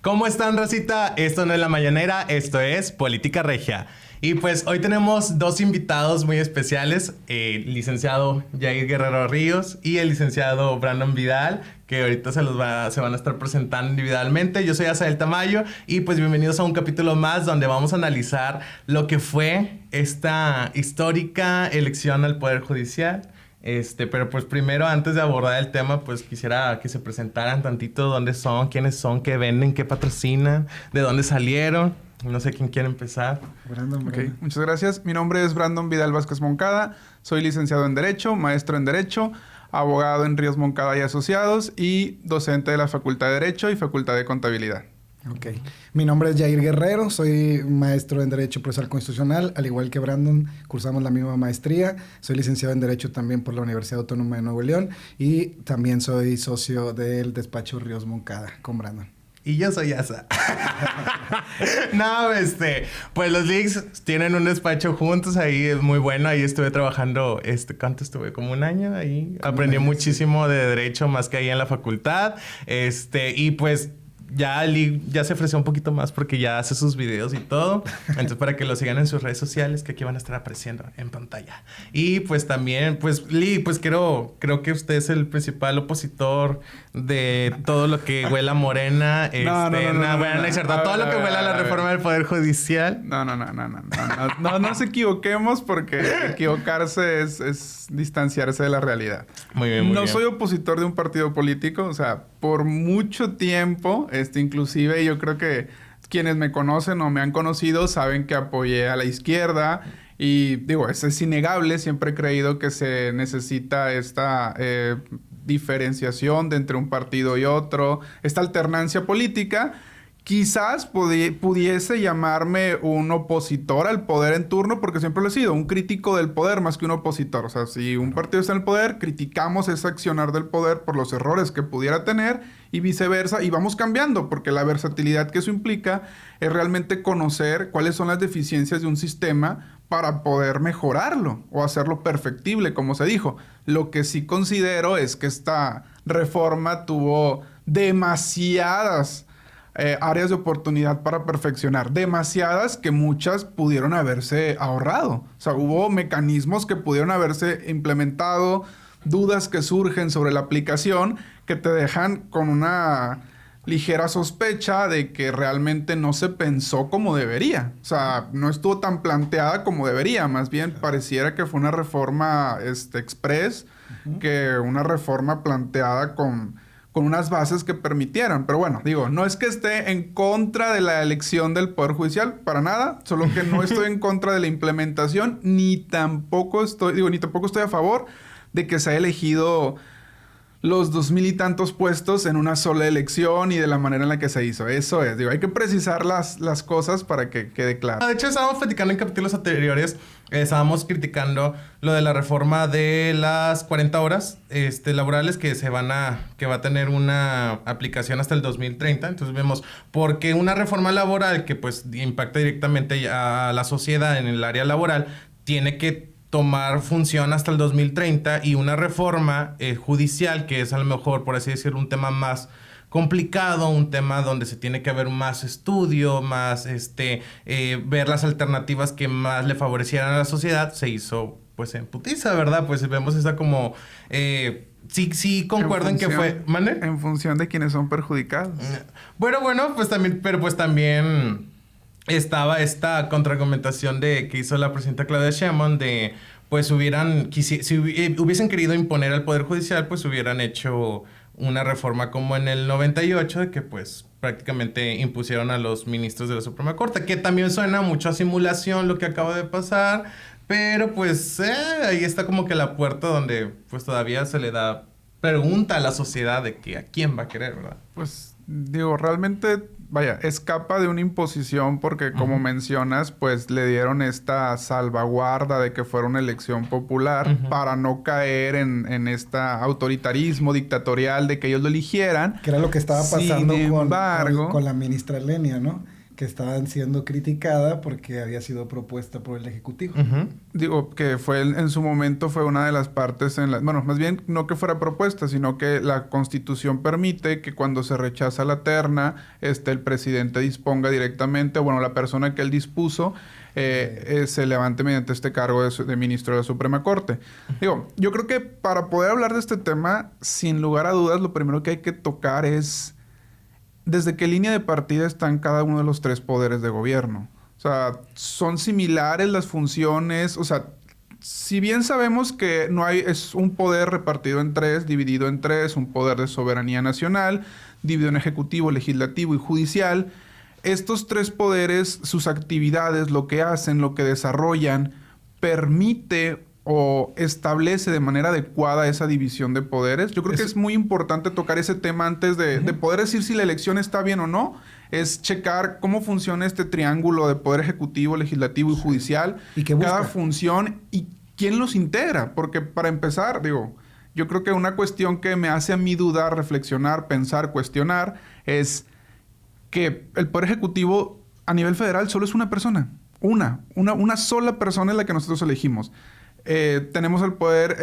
¿Cómo están, racita? Esto no es La Mañanera, esto es Política Regia. Y pues hoy tenemos dos invitados muy especiales, el licenciado Jair Guerrero Ríos y el licenciado Brandon Vidal, que ahorita se van a estar presentando individualmente. Yo soy Asael Tamayo y pues bienvenidos a un capítulo más donde vamos a analizar lo que fue esta histórica elección al Poder Judicial. Pero pues primero, antes de abordar el tema, pues quisiera que se presentaran tantito dónde son, quiénes son, qué venden, qué patrocinan, de dónde salieron. No sé quién quiere empezar. Brandon. Muchas gracias. Mi nombre es Brandon Vidal Vázquez Moncada. Soy licenciado en Derecho, maestro en Derecho, abogado en Ríos Moncada y Asociados y docente de la Facultad de Derecho y Facultad de Contabilidad. Ok. Mi nombre es Jair Guerrero, soy maestro en Derecho Procesal Constitucional, al igual que Brandon, cursamos la misma maestría. Soy licenciado en Derecho también por la Universidad Autónoma de Nuevo León y también soy socio del despacho Ríos Moncada con Brandon. Y yo soy Asa. No, pues los Leaks tienen un despacho juntos, ahí es muy bueno, ahí estuve trabajando, ¿cuánto estuve? Como un año ahí. Aprendí muchísimo de Derecho más que ahí en la facultad, y pues ya Lee ya se ofreció un poquito más porque ya hace sus videos y todo. Entonces, para que lo sigan en sus redes sociales, que aquí van a estar apareciendo en pantalla. Y pues también, pues Lee, pues creo que usted es el principal opositor de todo lo que huela a Morena. Todo lo que huela a la reforma del Poder Judicial. No nos equivoquemos porque equivocarse es distanciarse de la realidad. Muy bien. No soy opositor de un partido político, o sea, por mucho tiempo, inclusive yo creo que quienes me conocen o me han conocido saben que apoyé a la izquierda y digo, eso es innegable, siempre he creído que se necesita esta diferenciación de entre un partido y otro, esta alternancia política. Quizás pudiese llamarme un opositor al poder en turno, porque siempre lo he sido, un crítico del poder más que un opositor. O sea, si un partido está en el poder, criticamos ese accionar del poder por los errores que pudiera tener y viceversa, y vamos cambiando, porque la versatilidad que eso implica es realmente conocer cuáles son las deficiencias de un sistema para poder mejorarlo o hacerlo perfectible, como se dijo. Lo que sí considero es que esta reforma tuvo demasiadas áreas de oportunidad para perfeccionar. Demasiadas que muchas pudieron haberse ahorrado. O sea, hubo mecanismos que pudieron haberse implementado, dudas que surgen sobre la aplicación que te dejan con una ligera sospecha de que realmente no se pensó como debería. O sea, no estuvo tan planteada como debería. Más bien pareciera que fue una reforma express que una reforma planteada con unas bases que permitieran. Pero bueno, digo, no es que esté en contra de la elección del Poder Judicial, para nada. Solo que no estoy en contra de la implementación, ni tampoco estoy a favor de que se haya elegido los 2,000 y tantos puestos en una sola elección y de la manera en la que se hizo. Eso es, hay que precisar las cosas para que quede claro. De hecho, estábamos platicando en capítulos anteriores, estábamos criticando lo de la reforma de las 40 horas laborales que va a tener una aplicación hasta el 2030. Entonces vemos por qué una reforma laboral que pues impacta directamente a la sociedad en el área laboral tiene que tomar función hasta el 2030 y una reforma judicial que es a lo mejor, por así decirlo, un tema más complicado, un tema donde se tiene que haber más estudio, más ver las alternativas que más le favorecieran a la sociedad, se hizo pues en putiza, ¿verdad? Pues vemos esa como sí concuerdo en que fue... ¿Mande? En función de quienes son perjudicados. Bueno, pues también, pero pues también estaba esta contraargumentación que hizo la presidenta Claudia Sheinbaum de pues si hubiesen querido imponer al Poder Judicial, pues hubieran hecho una reforma como en el 98, de que pues prácticamente impusieron a los ministros de la Suprema Corte, que también suena mucho a simulación lo que acaba de pasar, pero pues ahí está como que la puerta donde pues todavía se le da pregunta a la sociedad de que a quién va a querer, ¿verdad? Pues digo, realmente, escapa de una imposición porque, como mencionas, pues le dieron esta salvaguarda de que fuera una elección popular para no caer en este autoritarismo dictatorial de que ellos lo eligieran. Que era lo que estaba pasando con la ministra Lenia, ¿no? que estaban siendo criticada porque había sido propuesta por el Ejecutivo. Digo, que fue en su momento fue una de las partes bueno, más bien no que fuera propuesta, sino que la Constitución permite que cuando se rechaza la terna, el presidente disponga directamente, bueno, la persona que él dispuso, se levante mediante este cargo de ministro de la Suprema Corte. Digo, yo creo que para poder hablar de este tema, sin lugar a dudas, lo primero que hay que tocar es desde qué línea de partida están cada uno de los tres poderes de gobierno. O sea, son similares las funciones. O sea, si bien sabemos que es un poder repartido en tres, dividido en tres, un poder de soberanía nacional, dividido en ejecutivo, legislativo y judicial, estos tres poderes, sus actividades, lo que hacen, lo que desarrollan, permite o establece de manera adecuada esa división de poderes. Yo creo que es muy importante tocar ese tema antes de poder decir si la elección está bien o no. Es checar cómo funciona este triángulo de poder ejecutivo, legislativo y judicial. ¿Y qué busca? Cada función y quién los integra. Porque para empezar, yo creo que una cuestión que me hace a mí dudar, reflexionar, pensar, cuestionar, es que el poder ejecutivo a nivel federal solo es una persona. Una sola persona es la que nosotros elegimos. Tenemos el poder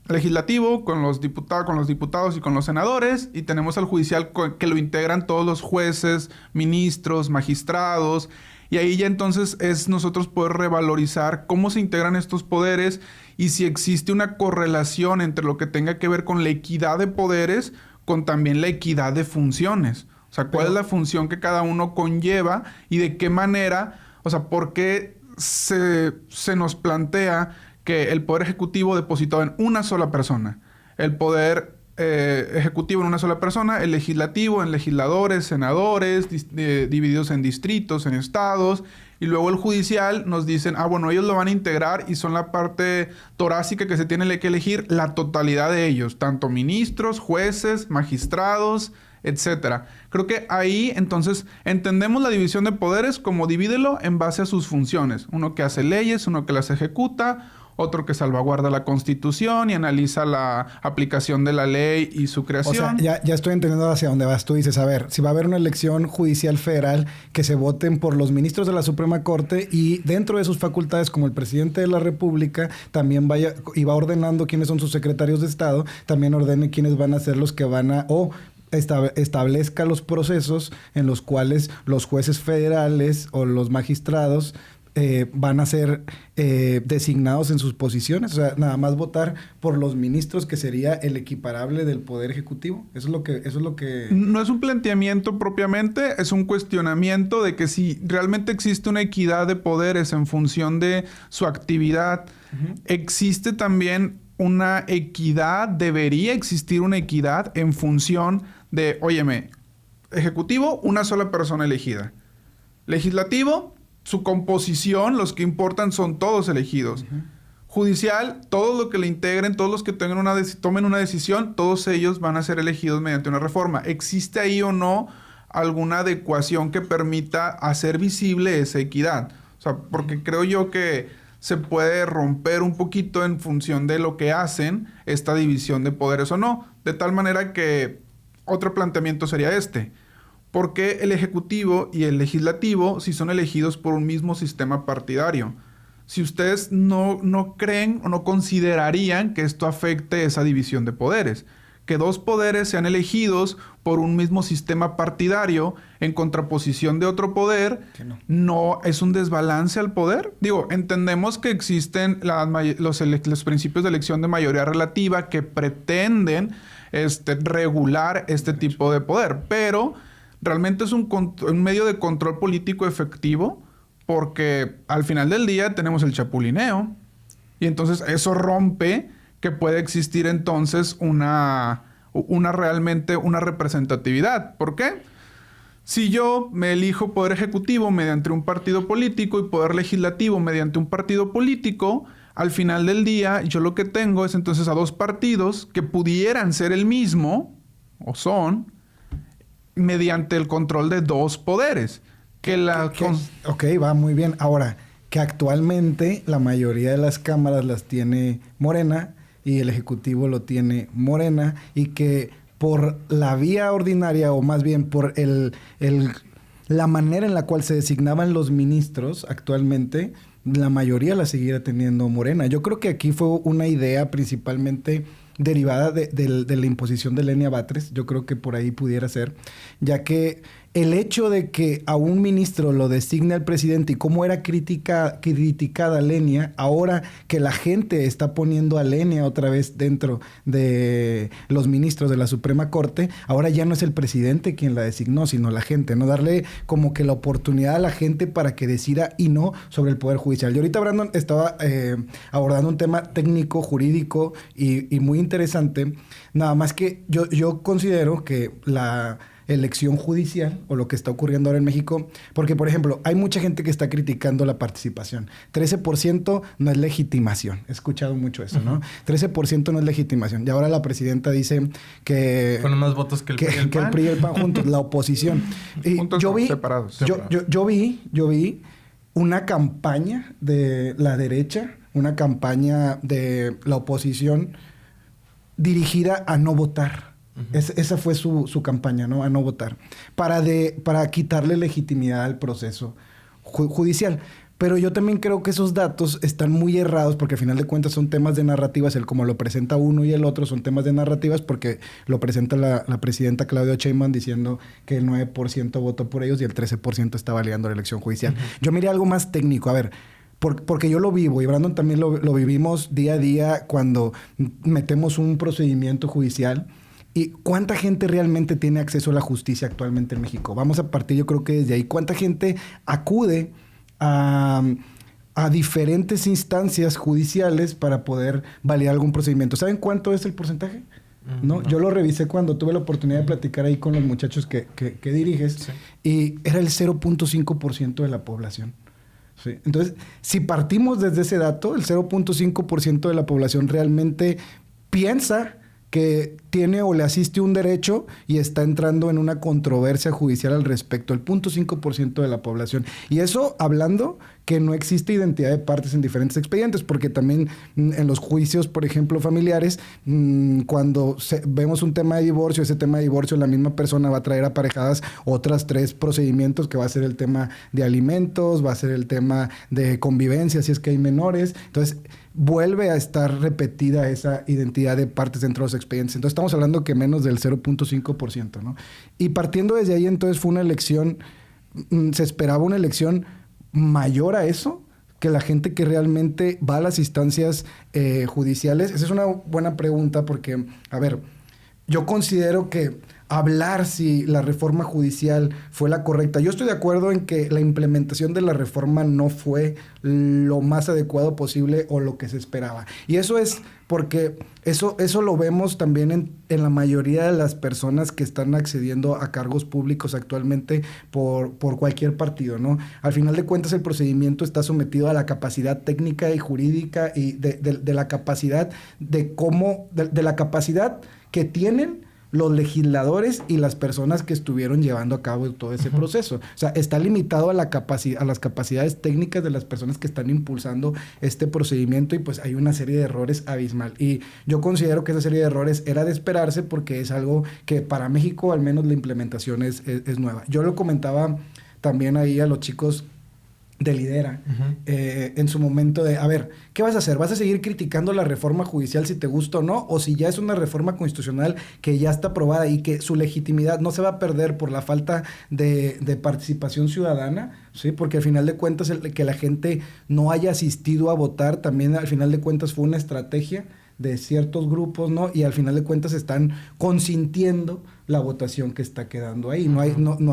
legislativo con los diputados y con los senadores, y tenemos al judicial que lo integran todos los jueces, ministros, magistrados, y ahí ya entonces es nosotros poder revalorizar cómo se integran estos poderes y si existe una correlación entre lo que tenga que ver con la equidad de poderes con también la equidad de funciones. O sea, cuál es la función que cada uno conlleva y de qué manera, o sea, por qué se nos plantea que el poder ejecutivo depositado en una sola persona, el poder ejecutivo en una sola persona, el legislativo en legisladores, senadores, divididos en distritos, en estados, y luego el judicial nos dicen, bueno, ellos lo van a integrar y son la parte torácica que se tiene que elegir la totalidad de ellos, tanto ministros, jueces, magistrados, etcétera. Creo que ahí, entonces, entendemos la división de poderes como divídelo en base a sus funciones. Uno que hace leyes, uno que las ejecuta, otro que salvaguarda la Constitución y analiza la aplicación de la ley y su creación. O sea, ya estoy entendiendo hacia dónde vas. Tú dices, a ver, si va a haber una elección judicial federal, que se voten por los ministros de la Suprema Corte y dentro de sus facultades, como el presidente de la República, también va ordenando quiénes son sus secretarios de Estado, también ordene quiénes van a ser los que van a... establezca los procesos en los cuales los jueces federales o los magistrados van a ser designados en sus posiciones. O sea, nada más votar por los ministros, que sería el equiparable del Poder Ejecutivo. Eso es lo que... No es un planteamiento propiamente, es un cuestionamiento de que si realmente existe una equidad de poderes en función de su actividad, existe también una equidad, debería existir una equidad en función de, óyeme, ejecutivo, una sola persona elegida. Legislativo, su composición, los que importan son todos elegidos. Judicial, todo lo que le integren, todos los que tomen una decisión, todos ellos van a ser elegidos mediante una reforma. ¿Existe ahí o no alguna adecuación que permita hacer visible esa equidad? O sea, porque creo yo que se puede romper un poquito en función de lo que hacen esta división de poderes o no. De tal manera que otro planteamiento sería ¿por qué el Ejecutivo y el Legislativo si son elegidos por un mismo sistema partidario? Si ustedes no creen o no considerarían que esto afecte esa división de poderes. Que dos poderes sean elegidos por un mismo sistema partidario en contraposición de otro poder, ¿no es un desbalance al poder? Digo, entendemos que existen los principios de elección de mayoría relativa que pretenden regular este tipo de poder, pero realmente es un medio de control político efectivo, porque al final del día tenemos el chapulineo y entonces eso rompe que puede existir entonces realmente una representatividad. ¿Por qué? Si yo me elijo poder ejecutivo mediante un partido político y poder legislativo mediante un partido político, al final del día yo lo que tengo es entonces a dos partidos que pudieran ser el mismo, o son, mediante el control de dos poderes. Ok, va muy bien. Ahora, que actualmente la mayoría de las cámaras las tiene Morena y el Ejecutivo lo tiene Morena, y que por la vía ordinaria, o más bien por la manera en la cual se designaban los ministros actualmente, la mayoría la seguirá teniendo Morena. Yo creo que aquí fue una idea principalmente derivada de la imposición de Lenia Batres. Yo creo que por ahí pudiera ser, ya que el hecho de que a un ministro lo designe el presidente y cómo era criticada Lenia, ahora que la gente está poniendo a Lenia otra vez dentro de los ministros de la Suprema Corte, ahora ya no es el presidente quien la designó, sino la gente, ¿no? Darle como que la oportunidad a la gente para que decida y no sobre el Poder Judicial. Y ahorita Brandon estaba abordando un tema técnico, jurídico y muy interesante, nada más que yo considero que la elección judicial o lo que está ocurriendo ahora en México, porque por ejemplo hay mucha gente que está criticando la participación. 13% no es legitimación, he escuchado mucho eso, ¿no? 13% no es legitimación, y ahora la presidenta dice que fueron más votos que el PRI y el PAN. Que el PRI y el PAN juntos, la oposición. Y juntos yo vi, separados. yo vi una campaña de la derecha, una campaña de la oposición dirigida a no votar. Esa fue su campaña, ¿no? A no votar. Para quitarle legitimidad al proceso judicial. Pero yo también creo que esos datos están muy errados porque al final de cuentas son temas de narrativas. El como lo presenta uno y el otro son temas de narrativas porque lo presenta la presidenta Claudia Sheinbaum diciendo que el 9% votó por ellos y el 13% está validando la elección judicial. Yo miré algo más técnico. A ver, porque yo lo vivo y Brandon también lo vivimos día a día cuando metemos un procedimiento judicial. ¿Y cuánta gente realmente tiene acceso a la justicia actualmente en México? Vamos a partir, yo creo que desde ahí. ¿Cuánta gente acude a diferentes instancias judiciales para poder validar algún procedimiento? ¿Saben cuánto es el porcentaje? ¿No? Yo lo revisé cuando tuve la oportunidad de platicar ahí con los muchachos que diriges. Sí. Y era el 0.5% de la población. Sí. Entonces, si partimos desde ese dato, el 0.5% de la población realmente piensa que tiene o le asiste un derecho y está entrando en una controversia judicial al respecto, el 0.5% de la población. Y eso hablando que no existe identidad de partes en diferentes expedientes, porque también en los juicios, por ejemplo, familiares, cuando vemos un tema de divorcio, ese tema de divorcio, la misma persona va a traer aparejadas otras 3 procedimientos, que va a ser el tema de alimentos, va a ser el tema de convivencia, si es que hay menores. Entonces, vuelve a estar repetida esa identidad de partes dentro de los expedientes. Entonces, estamos hablando que menos del 0.5%, ¿no? Y partiendo desde ahí, entonces, fue una elección, se esperaba una elección mayor a eso, que la gente que realmente va a las instancias judiciales. Esa es una buena pregunta porque, a ver, yo considero que hablar si la reforma judicial fue la correcta. Yo estoy de acuerdo en que la implementación de la reforma no fue lo más adecuado posible o lo que se esperaba. Y eso es porque eso lo vemos también en la mayoría de las personas que están accediendo a cargos públicos actualmente por cualquier partido, ¿no? Al final de cuentas, el procedimiento está sometido a la capacidad técnica y jurídica y de la capacidad de la capacidad que tienen los legisladores y las personas que estuvieron llevando a cabo todo ese proceso. O sea, está limitado a las capacidades técnicas de las personas que están impulsando este procedimiento y pues hay una serie de errores abismal. Y yo considero que esa serie de errores era de esperarse porque es algo que para México al menos la implementación es nueva. Yo lo comentaba también ahí a los chicos de Lidera, en su momento de, a ver, ¿qué vas a hacer? ¿Vas a seguir criticando la reforma judicial si te gusta o no? ¿O si ya es una reforma constitucional que ya está aprobada y que su legitimidad no se va a perder por la falta de participación ciudadana? ¿Sí? Porque al final de cuentas que la gente no haya asistido a votar también al final de cuentas fue una estrategia de ciertos grupos, ¿no? Y al final de cuentas están consintiendo la votación que está quedando ahí. No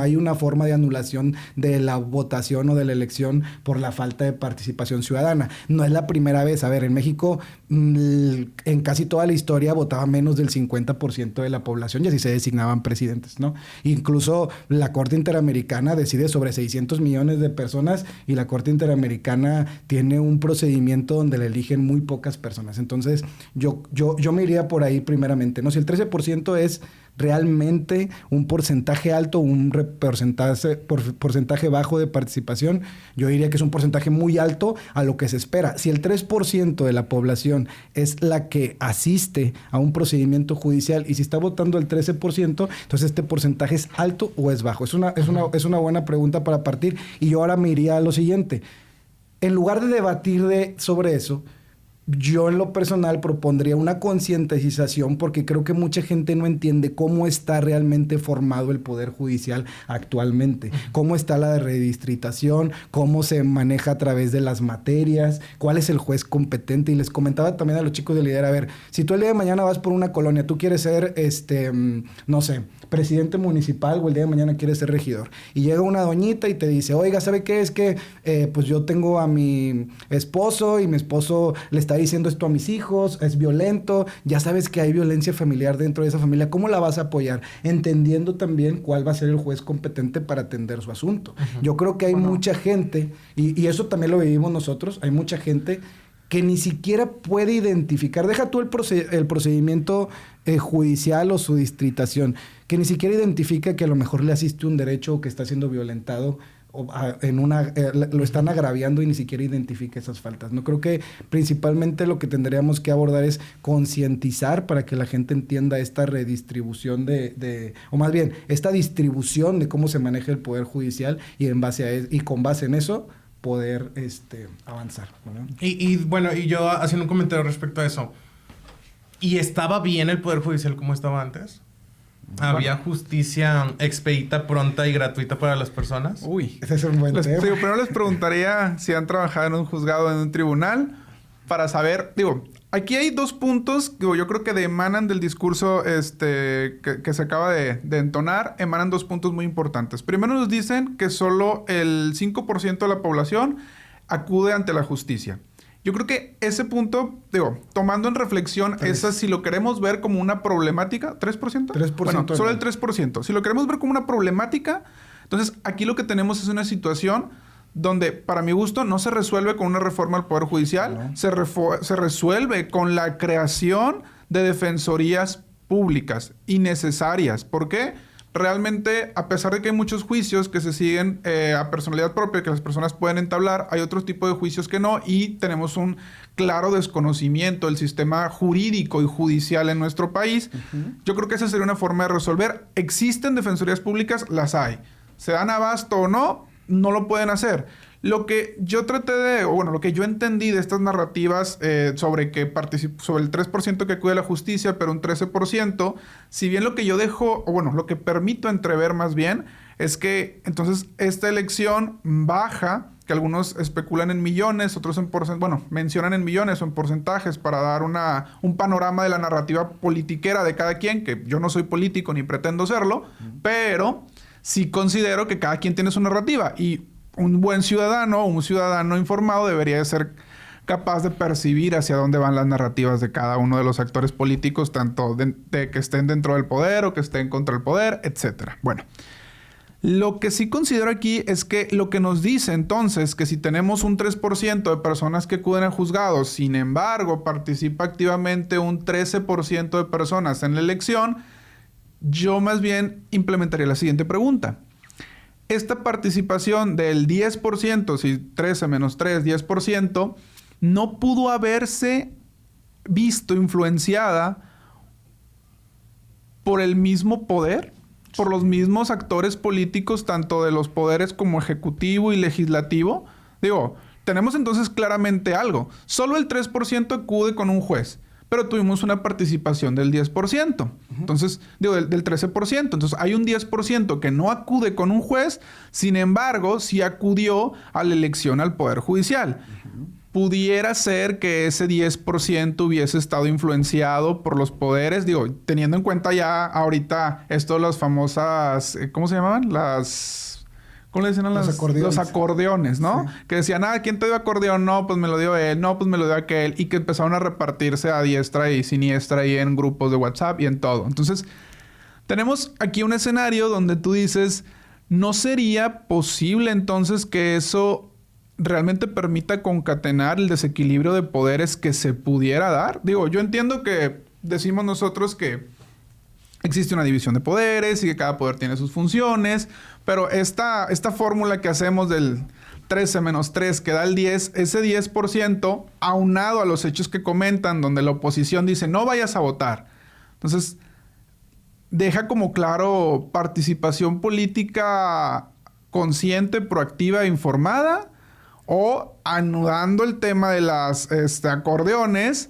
hay una forma de anulación de la votación o de la elección por la falta de participación ciudadana. No es la primera vez. A ver, en México en casi toda la historia votaba menos del 50% de la población y así se designaban presidentes, ¿no? Incluso la Corte Interamericana decide sobre 600 millones de personas y la Corte Interamericana tiene un procedimiento donde le eligen muy pocas personas. Entonces, yo me iría por ahí primeramente, ¿no? Si el 13% es realmente un porcentaje alto o un porcentaje bajo de participación. Yo diría que es un porcentaje muy alto a lo que se espera. Si el 3% de la población es la que asiste a un procedimiento judicial y si está votando el 13%, entonces este porcentaje es alto o es bajo. Es una buena pregunta para partir. Y yo ahora me iría a lo siguiente. En lugar de debatir sobre eso, yo en lo personal propondría una concientización porque creo que mucha gente no entiende cómo está realmente formado el Poder Judicial actualmente. Cómo está la redistritación, cómo se maneja a través de las materias, cuál es el juez competente. Y les comentaba también a los chicos de Lidera, a ver, si tú el día de mañana vas por una colonia, tú quieres ser, no sé, presidente municipal o el día de mañana quieres ser regidor. Y llega una doñita y te dice, oiga, ¿sabe qué? Es que pues yo tengo a mi esposo y mi esposo le está diciendo esto a mis hijos, es violento, ya sabes que hay violencia familiar dentro de esa familia, ¿cómo la vas a apoyar? Entendiendo también cuál va a ser el juez competente para atender su asunto. Yo creo que hay mucha gente, y eso también lo vivimos nosotros, hay mucha gente que ni siquiera puede identificar, deja tú el procedimiento judicial o su distritación, que ni siquiera identifica que a lo mejor le asiste un derecho o que está siendo violentado o lo están agraviando y ni siquiera identifica esas faltas. No creo que principalmente lo que tendríamos que abordar es concientizar para que la gente entienda esta redistribución o más bien, esta distribución de cómo se maneja el Poder Judicial y con base en eso poder avanzar, ¿no? Y bueno, y yo haciendo un comentario respecto a eso. ¿Y estaba bien el Poder Judicial como estaba antes? ¿Había justicia expedita, pronta y gratuita para las personas? Uy, ese es un buen tema. Primero les preguntaría si han trabajado en un juzgado, en un tribunal, para saber, aquí hay dos puntos que yo creo que emanan del discurso que se acaba de entonar, emanan dos puntos muy importantes. Primero nos dicen que solo el 5% de la población acude ante la justicia. Yo creo que ese punto, tomando en reflexión, esa si lo queremos ver como una problemática, ¿3%? 3%. Bueno, solo el 3%. Si lo queremos ver como una problemática, entonces aquí lo que tenemos es una situación donde, para mi gusto, no se resuelve con una reforma al Poder Judicial, no. Se resuelve con la creación de defensorías públicas innecesarias. ¿Por qué? Realmente, a pesar de que hay muchos juicios que se siguen a personalidad propia, que las personas pueden entablar, hay otro tipo de juicios que no, y tenemos un claro desconocimiento del sistema jurídico y judicial en nuestro país. Yo creo que esa sería una forma de resolver. ¿Existen defensorías públicas? Las hay. ¿Se dan abasto o no? No lo pueden hacer. Lo que yo lo que yo entendí de estas narrativas sobre el 3% que acude a la justicia, pero un 13%, si bien lo que yo lo que permito entrever más bien, es que entonces esta elección baja, que algunos especulan en millones, otros mencionan en millones o en porcentajes para dar un panorama de la narrativa politiquera de cada quien, que yo no soy político ni pretendo serlo, pero sí considero que cada quien tiene su narrativa y un buen ciudadano o un ciudadano informado debería de ser capaz de percibir hacia dónde van las narrativas de cada uno de los actores políticos, tanto de que estén dentro del poder o que estén contra el poder, etc. Bueno, lo que sí considero aquí es que lo que nos dice entonces que si tenemos un 3% de personas que acuden a juzgados, sin embargo participa activamente un 13% de personas en la elección, yo más bien implementaría la siguiente pregunta. Esta participación del 10%, si 13 menos 3, 10%, no pudo haberse visto influenciada por el mismo poder, por los mismos actores políticos, tanto de los poderes como ejecutivo y legislativo. Tenemos entonces claramente algo. Solo el 3% acude con un juez, pero tuvimos una participación del 10%. Entonces, del 13%. Entonces, hay un 10% que no acude con un juez, sin embargo, sí acudió a la elección al Poder Judicial. Pudiera ser que ese 10% hubiese estado influenciado por los poderes, teniendo en cuenta ya ahorita esto de las famosas, ¿cómo se llamaban? ¿Cómo le decían a los acordeones, ¿no? Sí. Que decían, ¿quién te dio acordeón? No, pues me lo dio él. No, pues me lo dio aquel. Y que empezaron a repartirse a diestra y siniestra y en grupos de WhatsApp y en todo. Entonces, tenemos aquí un escenario donde tú dices, ¿no sería posible entonces que eso realmente permita concatenar el desequilibrio de poderes que se pudiera dar? Yo entiendo que decimos nosotros que existe una división de poderes y que cada poder tiene sus funciones, pero esta fórmula que hacemos del 13 menos 3 que da el 10, ese 10% aunado a los hechos que comentan, donde la oposición dice no vayas a votar. Entonces, deja como claro participación política consciente, proactiva e informada, o anudando el tema de las acordeones,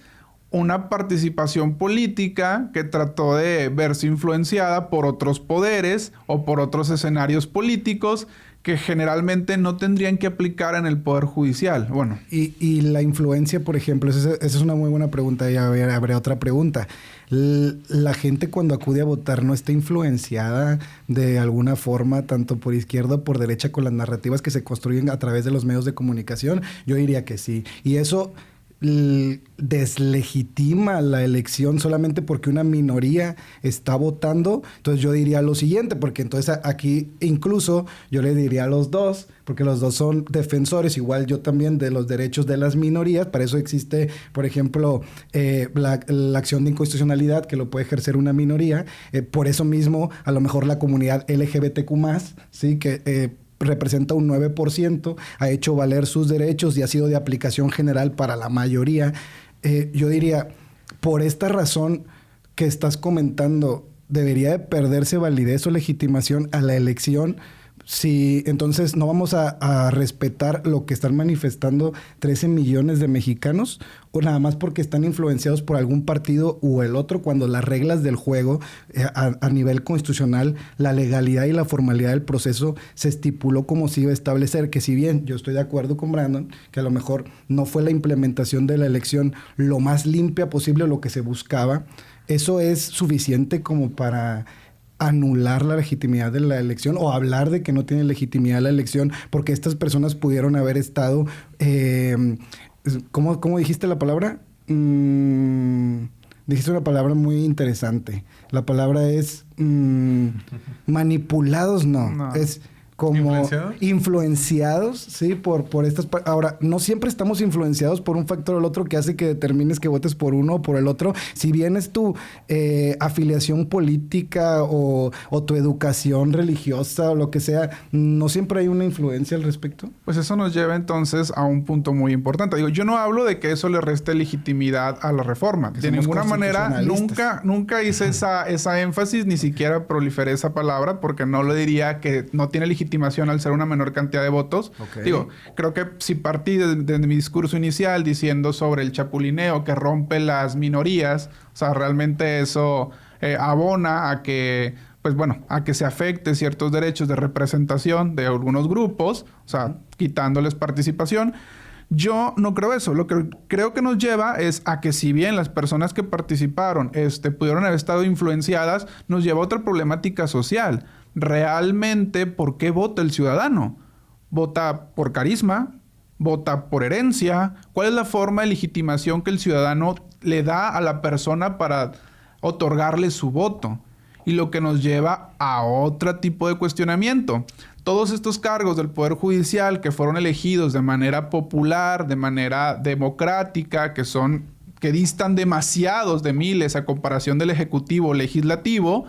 una participación política que trató de verse influenciada por otros poderes o por otros escenarios políticos que generalmente no tendrían que aplicar en el Poder Judicial. Bueno. Y la influencia, por ejemplo, esa es una muy buena pregunta, y habrá otra pregunta. La gente cuando acude a votar no está influenciada de alguna forma, tanto por izquierda o por derecha, con las narrativas que se construyen a través de los medios de comunicación. Yo diría que sí. Y eso deslegitima la elección solamente porque una minoría está votando. Entonces yo diría lo siguiente, porque entonces aquí incluso yo le diría a los dos, porque los dos son defensores, igual yo también, de los derechos de las minorías. Para eso existe, por ejemplo, la acción de inconstitucionalidad, que lo puede ejercer una minoría. Por eso mismo, a lo mejor la comunidad LGBTQ+, ¿sí? Que representa un 9%, ha hecho valer sus derechos y ha sido de aplicación general para la mayoría. Yo diría, por esta razón que estás comentando, ¿debería de perderse validez o legitimación a la elección? Si entonces no vamos a respetar lo que están manifestando 13 millones de mexicanos, o nada más porque están influenciados por algún partido u el otro, cuando las reglas del juego a nivel constitucional, la legalidad y la formalidad del proceso se estipuló como se iba a establecer. Que si bien yo estoy de acuerdo con Brandon, que a lo mejor no fue la implementación de la elección lo más limpia posible, lo que se buscaba, eso es suficiente como para anular la legitimidad de la elección, o hablar de que no tiene legitimidad la elección, porque estas personas pudieron haber estado... ¿Cómo dijiste la palabra? Dijiste una palabra muy interesante. La palabra es... manipulados, no. Es como influenciados, sí, por estas... Ahora, no siempre estamos influenciados por un factor o el otro que hace que determines que votes por uno o por el otro. Si bien es tu afiliación política o tu educación religiosa o lo que sea, ¿no siempre hay una influencia al respecto? Pues eso nos lleva entonces a un punto muy importante. Digo, yo no hablo de que eso le reste legitimidad a la reforma. De ninguna manera, nunca hice esa énfasis, ni siquiera proliferé esa palabra, porque no le diría que no tiene legitimación al ser una menor cantidad de votos. Okay. Digo, creo que si partí de mi discurso inicial diciendo sobre el chapulineo que rompe las minorías, o sea, realmente eso abona a que, pues bueno, a que se afecte ciertos derechos de representación de algunos grupos, o sea, quitándoles participación. Yo no creo eso. Lo que creo que nos lleva es a que, si bien las personas que participaron pudieron haber estado influenciadas, nos lleva a otra problemática social. Realmente, ¿por qué vota el ciudadano? ¿Vota por carisma? ¿Vota por herencia? ¿Cuál es la forma de legitimación que el ciudadano le da a la persona para otorgarle su voto? Y lo que nos lleva a otro tipo de cuestionamiento. Todos estos cargos del Poder Judicial que fueron elegidos de manera popular, de manera democrática, que distan demasiados de miles a comparación del Ejecutivo o Legislativo.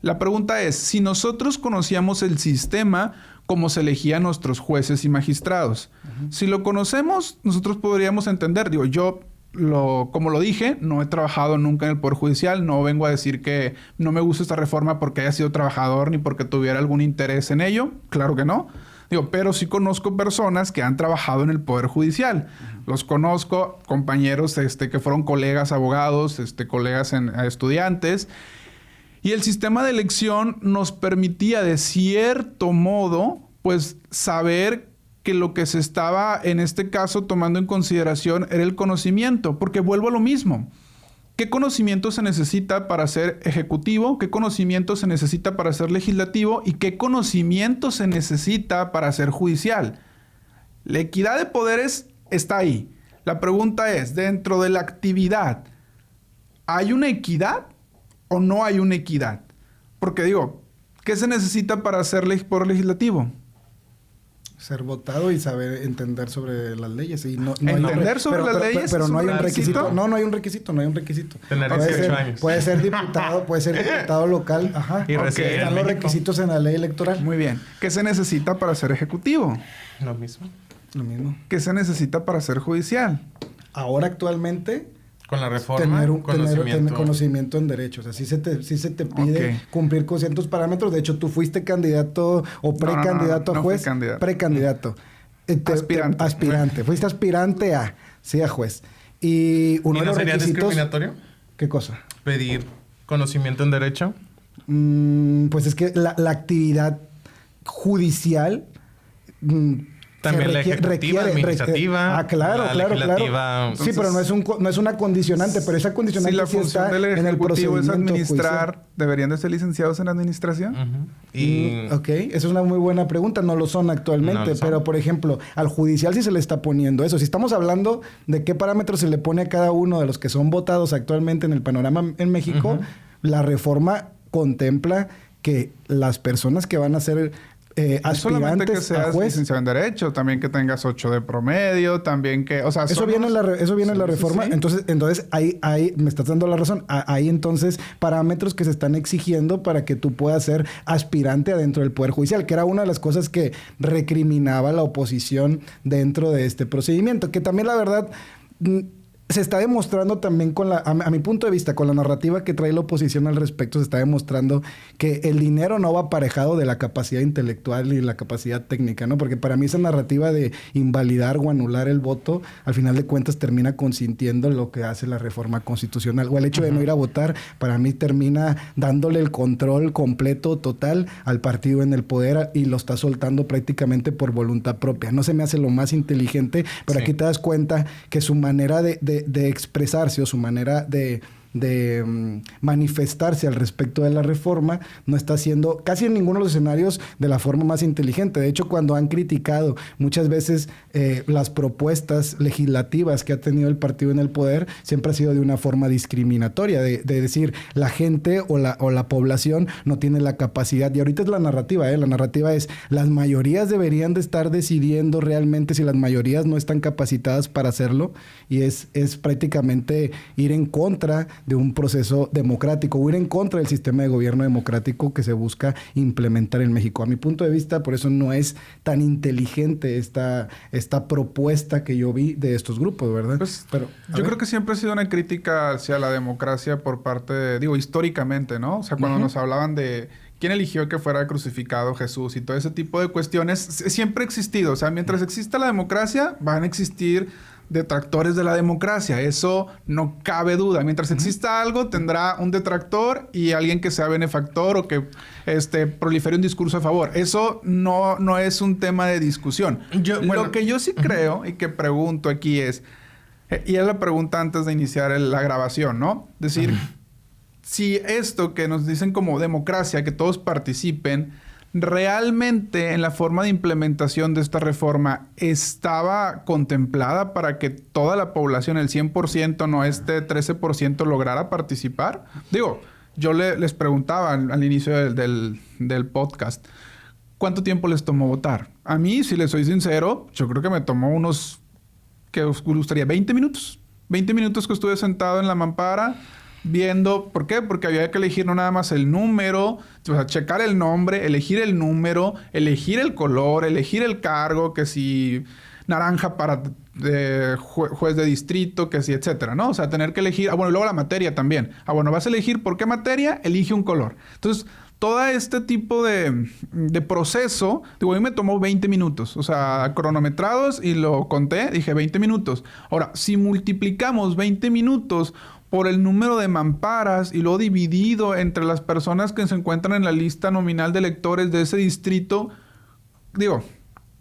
La pregunta es, si nosotros conocíamos el sistema como se elegían nuestros jueces y magistrados, si lo conocemos, nosotros podríamos entender. Digo, yo, como lo dije, no he trabajado nunca en el Poder Judicial, no vengo a decir que no me gusta esta reforma porque haya sido trabajador ni porque tuviera algún interés en ello, claro que no. Digo, pero sí conozco personas que han trabajado en el Poder Judicial. Los conozco, compañeros que fueron colegas abogados, colegas estudiantes. Y el sistema de elección nos permitía, de cierto modo, pues saber que lo que se estaba, en este caso, tomando en consideración era el conocimiento. Porque vuelvo a lo mismo. ¿Qué conocimiento se necesita para ser ejecutivo? ¿Qué conocimiento se necesita para ser legislativo? ¿Y qué conocimiento se necesita para ser judicial? La equidad de poderes está ahí. La pregunta es, dentro de la actividad, ¿hay una equidad o no hay una equidad? Porque digo, ¿qué se necesita para ser poder legislativo? ser votado y saber entender sobre las leyes. Y no ¿Entender sobre las leyes? Pero no hay un requisito. requisito. No hay un requisito. Tener Puede 18 ser- años. Puede ser diputado local. Ajá. Y residir en Están los México. requisitos en la ley electoral. Muy bien. ¿Qué se necesita para ser ejecutivo? Lo mismo. Lo mismo. ¿Qué se necesita para ser judicial? Ahora actualmente Con la reforma, tener conocimiento. conocimiento en derecho. O sea, sí se te pide Ok. cumplir con ciertos parámetros. De hecho, tú fuiste candidato o precandidato no a fui juez. candidato. Precandidato. Aspirante. Aspirante. Fuiste aspirante a juez. Y ¿Y uno de no los sería requisitos... discriminatorio ¿Qué cosa? pedir conocimiento en derecho? Pues es que la actividad judicial... También la ejecutiva, administrativa, claro. la legislativa. Sí, pero no es una condicionante, pero esa condicionante Si la sí función está del en el ejecutivo es procedimiento administrar, judicial. ¿deberían de ser licenciados en administración? Ujú. Y Ok, esa es una muy buena pregunta. No lo son actualmente, No lo son. pero por ejemplo, al judicial sí se le está poniendo eso. Si estamos hablando de qué parámetros se le pone a cada uno de los que son votados actualmente en el panorama en México, Ujú. la reforma contempla que las personas que van a ser No solamente que aspirantes a seas juez... licenciado en Derecho, también que tengas 8 de promedio, también que... O sea, Eso son viene, unos- eso viene en la Sí, sí, reforma. sí. Entonces ahí me estás dando la razón. Hay entonces parámetros que se están exigiendo para que tú puedas ser aspirante adentro del Poder Judicial, que era una de las cosas que recriminaba la oposición dentro de este procedimiento. Que también la verdad... se está demostrando también a mi punto de vista, con la narrativa que trae la oposición al respecto, se está demostrando que el dinero no va aparejado de la capacidad intelectual y la capacidad técnica, ¿no? Porque para mí esa narrativa de invalidar o anular el voto, al final de cuentas termina consintiendo lo que hace la reforma constitucional. O el hecho de no ir a votar, para mí termina dándole el control completo, total, al partido en el poder y lo está soltando prácticamente por voluntad propia. No se me hace lo más inteligente, pero Sí. aquí te das cuenta que su manera de expresarse o su manera de manifestarse al respecto de la reforma no está haciendo casi en ninguno de los escenarios de la forma más inteligente. De hecho, cuando han criticado muchas veces las propuestas legislativas que ha tenido el partido en el poder, siempre ha sido de una forma discriminatoria, de decir la gente o la población no tiene la capacidad. Y ahorita es la narrativa, la narrativa es las mayorías deberían de estar decidiendo realmente si las mayorías no están capacitadas para hacerlo, y es prácticamente ir en contra de un proceso democrático, o ir en contra del sistema de gobierno democrático que se busca implementar en México. A mi punto de vista, por eso no es tan inteligente esta propuesta que yo vi de estos grupos, ¿verdad? Pues, Pero yo creo que siempre ha sido una crítica hacia la democracia por parte, históricamente, ¿no? O sea, cuando nos hablaban de quién eligió que fuera crucificado Jesús y todo ese tipo de cuestiones, siempre ha existido. O sea, mientras exista la democracia, van a existir detractores de la democracia. Eso no cabe duda. Mientras exista algo, tendrá un detractor y alguien que sea benefactor o que prolifere un discurso a favor. Eso no es un tema de discusión. Lo que yo sí creo y que pregunto aquí es, y es la pregunta antes de iniciar la grabación, ¿no? Decir, si esto que nos dicen como democracia, que todos participen, ¿realmente en la forma de implementación de esta reforma estaba contemplada para que toda la población, el 100%, no 13%, lograra participar? Digo, yo les preguntaba al inicio del podcast, ¿cuánto tiempo les tomó votar? A mí, si les soy sincero, yo creo que me tomó unos, ¿qué os gustaría? 20 minutos. 20 minutos que estuve sentado en la mampara viendo. ¿Por qué? Porque había que elegir no nada más el número, o sea, checar el nombre, elegir el número, elegir el color, elegir el cargo, que si naranja para juez de distrito, que si etcétera, ¿no? O sea, tener que elegir... y luego la materia también. Vas a elegir por qué materia, elige un color. Entonces, todo este tipo de proceso, a mí me tomó 20 minutos. O sea, cronometrados, y lo conté, dije 20 minutos. Ahora, si multiplicamos 20 minutos por el número de mamparas y luego dividido entre las personas que se encuentran en la lista nominal de electores de ese distrito,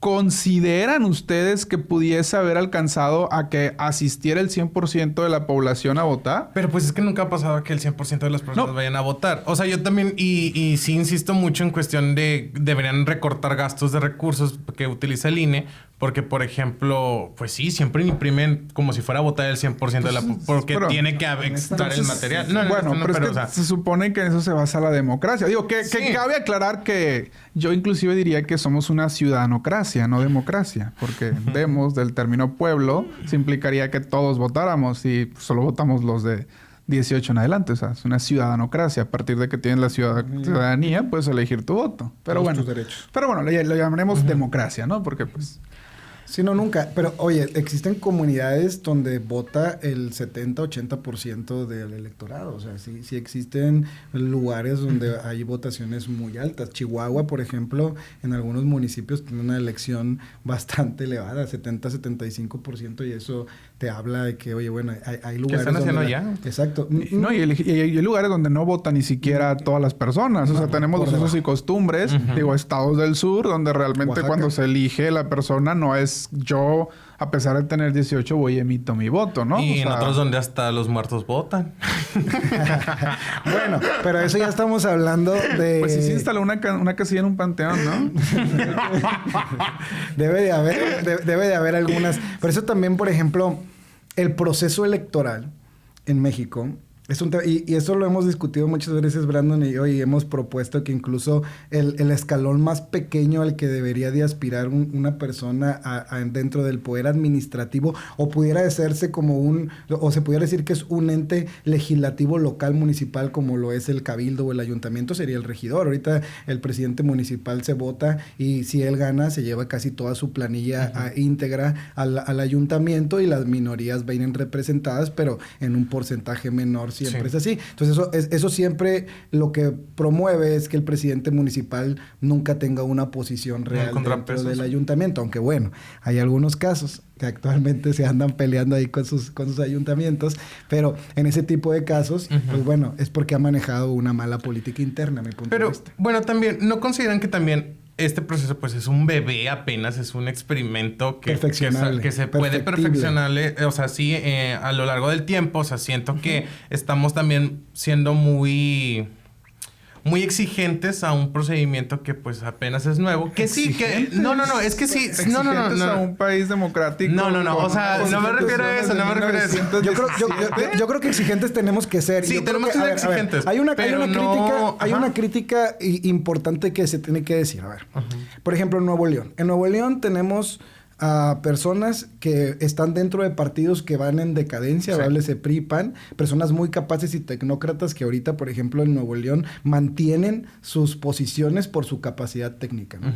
¿consideran ustedes que pudiese haber alcanzado a que asistiera el 100% de la población a votar? Pero pues es que nunca ha pasado que el 100% de las personas vayan a votar. O sea, yo también, y sí insisto mucho en cuestión de deberían recortar gastos de recursos que utiliza el INE, Porque, por ejemplo, pues sí, siempre imprimen como si fuera a votar el 100% de la... Porque tiene que estar el material. Pero es que se supone que en eso se basa la democracia. Digo, que cabe aclarar que yo inclusive diría que somos una ciudadanocracia, no democracia. Porque demos del término pueblo se implicaría que todos votáramos y solo votamos los de 18 en adelante. O sea, es una ciudadanocracia. A partir de que tienes la ciudadanía, puedes elegir tu voto. Pero Todos bueno, tus derechos. Pero bueno, lo llamaremos democracia, ¿no? Porque pues... Sí, no, nunca. Pero, oye, existen comunidades donde vota el 70-80% del electorado. O sea, sí existen lugares donde hay votaciones muy altas. Chihuahua, por ejemplo, en algunos municipios tiene una elección bastante elevada, 70-75%, y eso te habla de que, oye, bueno, hay lugares ¿Qué están haciendo donde... ya? Exacto. No, y hay lugares donde no votan ni siquiera todas las personas. O sea, tenemos los usos y costumbres, digo, estados del sur, donde realmente Oaxaca. Cuando se elige la persona no es yo, a pesar de tener 18, voy y emito mi voto, ¿no? Y en otros donde hasta los muertos votan. Bueno, pero eso ya estamos hablando de... Pues sí se instaló una casilla en un panteón, ¿no? Debe de haber algunas. Por eso también, por ejemplo, el proceso electoral en México es un tema, y eso lo hemos discutido muchas veces, Brandon y yo, y hemos propuesto que incluso el escalón más pequeño al que debería de aspirar una persona dentro del poder administrativo, o pudiera hacerse como o se pudiera decir que es un ente legislativo local municipal, como lo es el cabildo o el ayuntamiento, sería el regidor. Ahorita el presidente municipal se vota y si él gana se lleva casi toda su planilla íntegra al ayuntamiento, y las minorías vienen representadas, pero en un porcentaje menor. Siempre es así. Entonces, eso siempre lo que promueve es que el presidente municipal nunca tenga una posición real dentro del ayuntamiento. Aunque, bueno, hay algunos casos que actualmente se andan peleando ahí con sus ayuntamientos. Pero en ese tipo de casos, pues bueno, es porque ha manejado una mala política interna, a mi punto de vista. Pero, bueno, también, ¿no consideran que también este proceso pues es un bebé apenas, es un experimento que se puede perfeccionar? O sea, sí, a lo largo del tiempo. O sea, siento que estamos también siendo muy exigentes a un procedimiento que pues apenas es nuevo. Que sí, que... No, es que sí. No. a un país democrático. No. O sea, no me refiero a eso, Yo creo que exigentes tenemos que ser. Sí, tenemos que ser exigentes. Hay una crítica importante que se tiene que decir. A ver, por ejemplo, en Nuevo León. En Nuevo León tenemos a personas que están dentro de partidos que van en decadencia, háblese PRI, PAN, personas muy capaces y tecnócratas que ahorita, por ejemplo, en Nuevo León mantienen sus posiciones por su capacidad técnica, ¿no?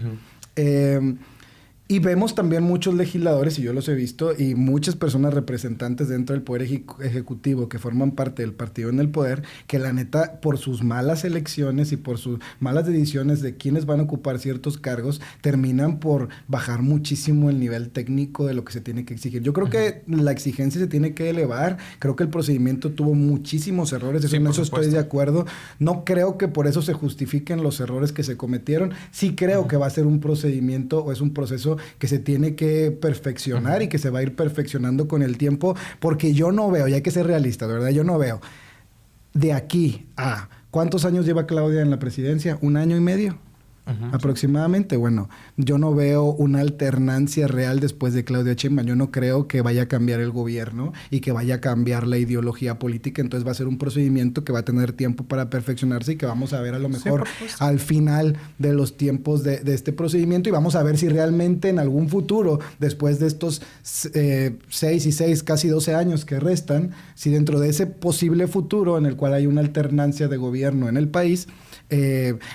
Y vemos también muchos legisladores, y yo los he visto, y muchas personas representantes dentro del Poder Ejecutivo que forman parte del partido en el poder, que la neta, por sus malas elecciones y por sus malas decisiones de quiénes van a ocupar ciertos cargos, terminan por bajar muchísimo el nivel técnico de lo que se tiene que exigir. Yo creo que la exigencia se tiene que elevar. Creo que el procedimiento tuvo muchísimos errores. En eso estoy de acuerdo. No creo que por eso se justifiquen los errores que se cometieron. Sí creo que va a ser un procedimiento o es un proceso que se tiene que perfeccionar y que se va a ir perfeccionando con el tiempo, porque yo no veo, y hay que ser realistas, ¿verdad? Yo no veo de aquí a... ¿Cuántos años lleva Claudia en la presidencia? ¿1 año y medio? Aproximadamente. Bueno, yo no veo una alternancia real después de Claudia Sheinbaum. Yo no creo que vaya a cambiar el gobierno y que vaya a cambiar la ideología política. Entonces va a ser un procedimiento que va a tener tiempo para perfeccionar,se y que vamos a ver a lo mejor al final de los tiempos de este procedimiento, y vamos a ver si realmente en algún futuro, después de estos 6 casi 12 años que restan, si dentro de ese posible futuro en el cual hay una alternancia de gobierno en el país,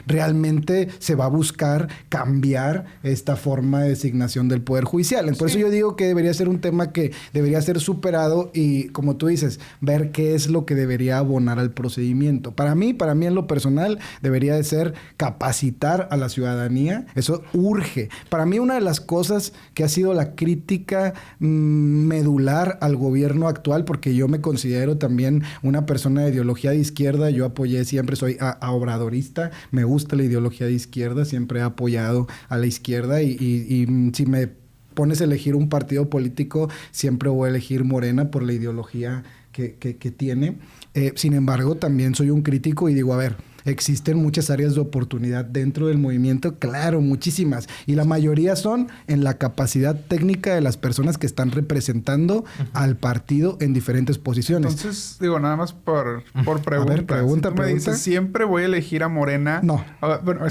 realmente se va a buscar cambiar esta forma de designación del Poder Judicial. Por eso yo digo que debería ser un tema que debería ser superado y, como tú dices, ver qué es lo que debería abonar al procedimiento. Para mí en lo personal, debería de ser capacitar a la ciudadanía. Eso urge. Para mí, una de las cosas que ha sido la crítica medular al gobierno actual, porque yo me considero también una persona de ideología de izquierda, yo apoyé siempre, soy obradorista, me gusta la ideología de izquierda, siempre he apoyado a la izquierda y si me pones a elegir un partido político, siempre voy a elegir Morena por la ideología que tiene. Sin embargo, también soy un crítico y digo, a ver, Existen muchas áreas de oportunidad dentro del movimiento, claro, muchísimas. Y la mayoría son en la capacidad técnica de las personas que están representando al partido en diferentes posiciones. Entonces, digo, nada más por pregunta. A ver, pregunta. Me dices, siempre voy a elegir a Morena. No. Bueno,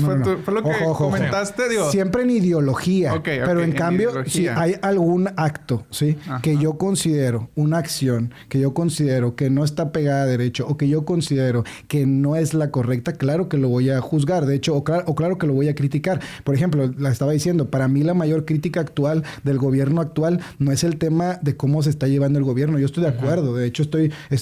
fue lo que comentaste, digo. Siempre en ideología. Pero en cambio, si hay algún acto, ¿sí? Ajá. Que yo considero una acción, que yo considero que no está pegada a derecho, o que yo considero que no es la correcta, claro que lo voy a juzgar. De hecho, o claro que lo voy a criticar. Por ejemplo, la estaba diciendo, para mí la mayor crítica actual del gobierno actual no es el tema de cómo se está llevando el gobierno. Yo estoy de acuerdo. De hecho,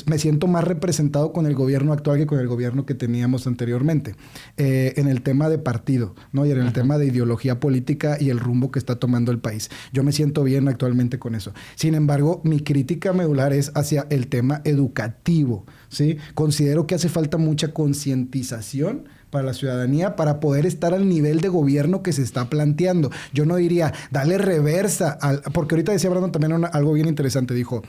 me siento más representado con el gobierno actual que con el gobierno que teníamos anteriormente. En el tema de partido, ¿no? Y en el tema de ideología política y el rumbo que está tomando el país. Yo me siento bien actualmente con eso. Sin embargo, mi crítica medular es hacia el tema educativo, ¿sí? Considero que hace falta mucha concientización para la ciudadanía para poder estar al nivel de gobierno que se está planteando. Yo no diría, dale reversa porque ahorita decía Brandon también algo bien interesante. Dijo,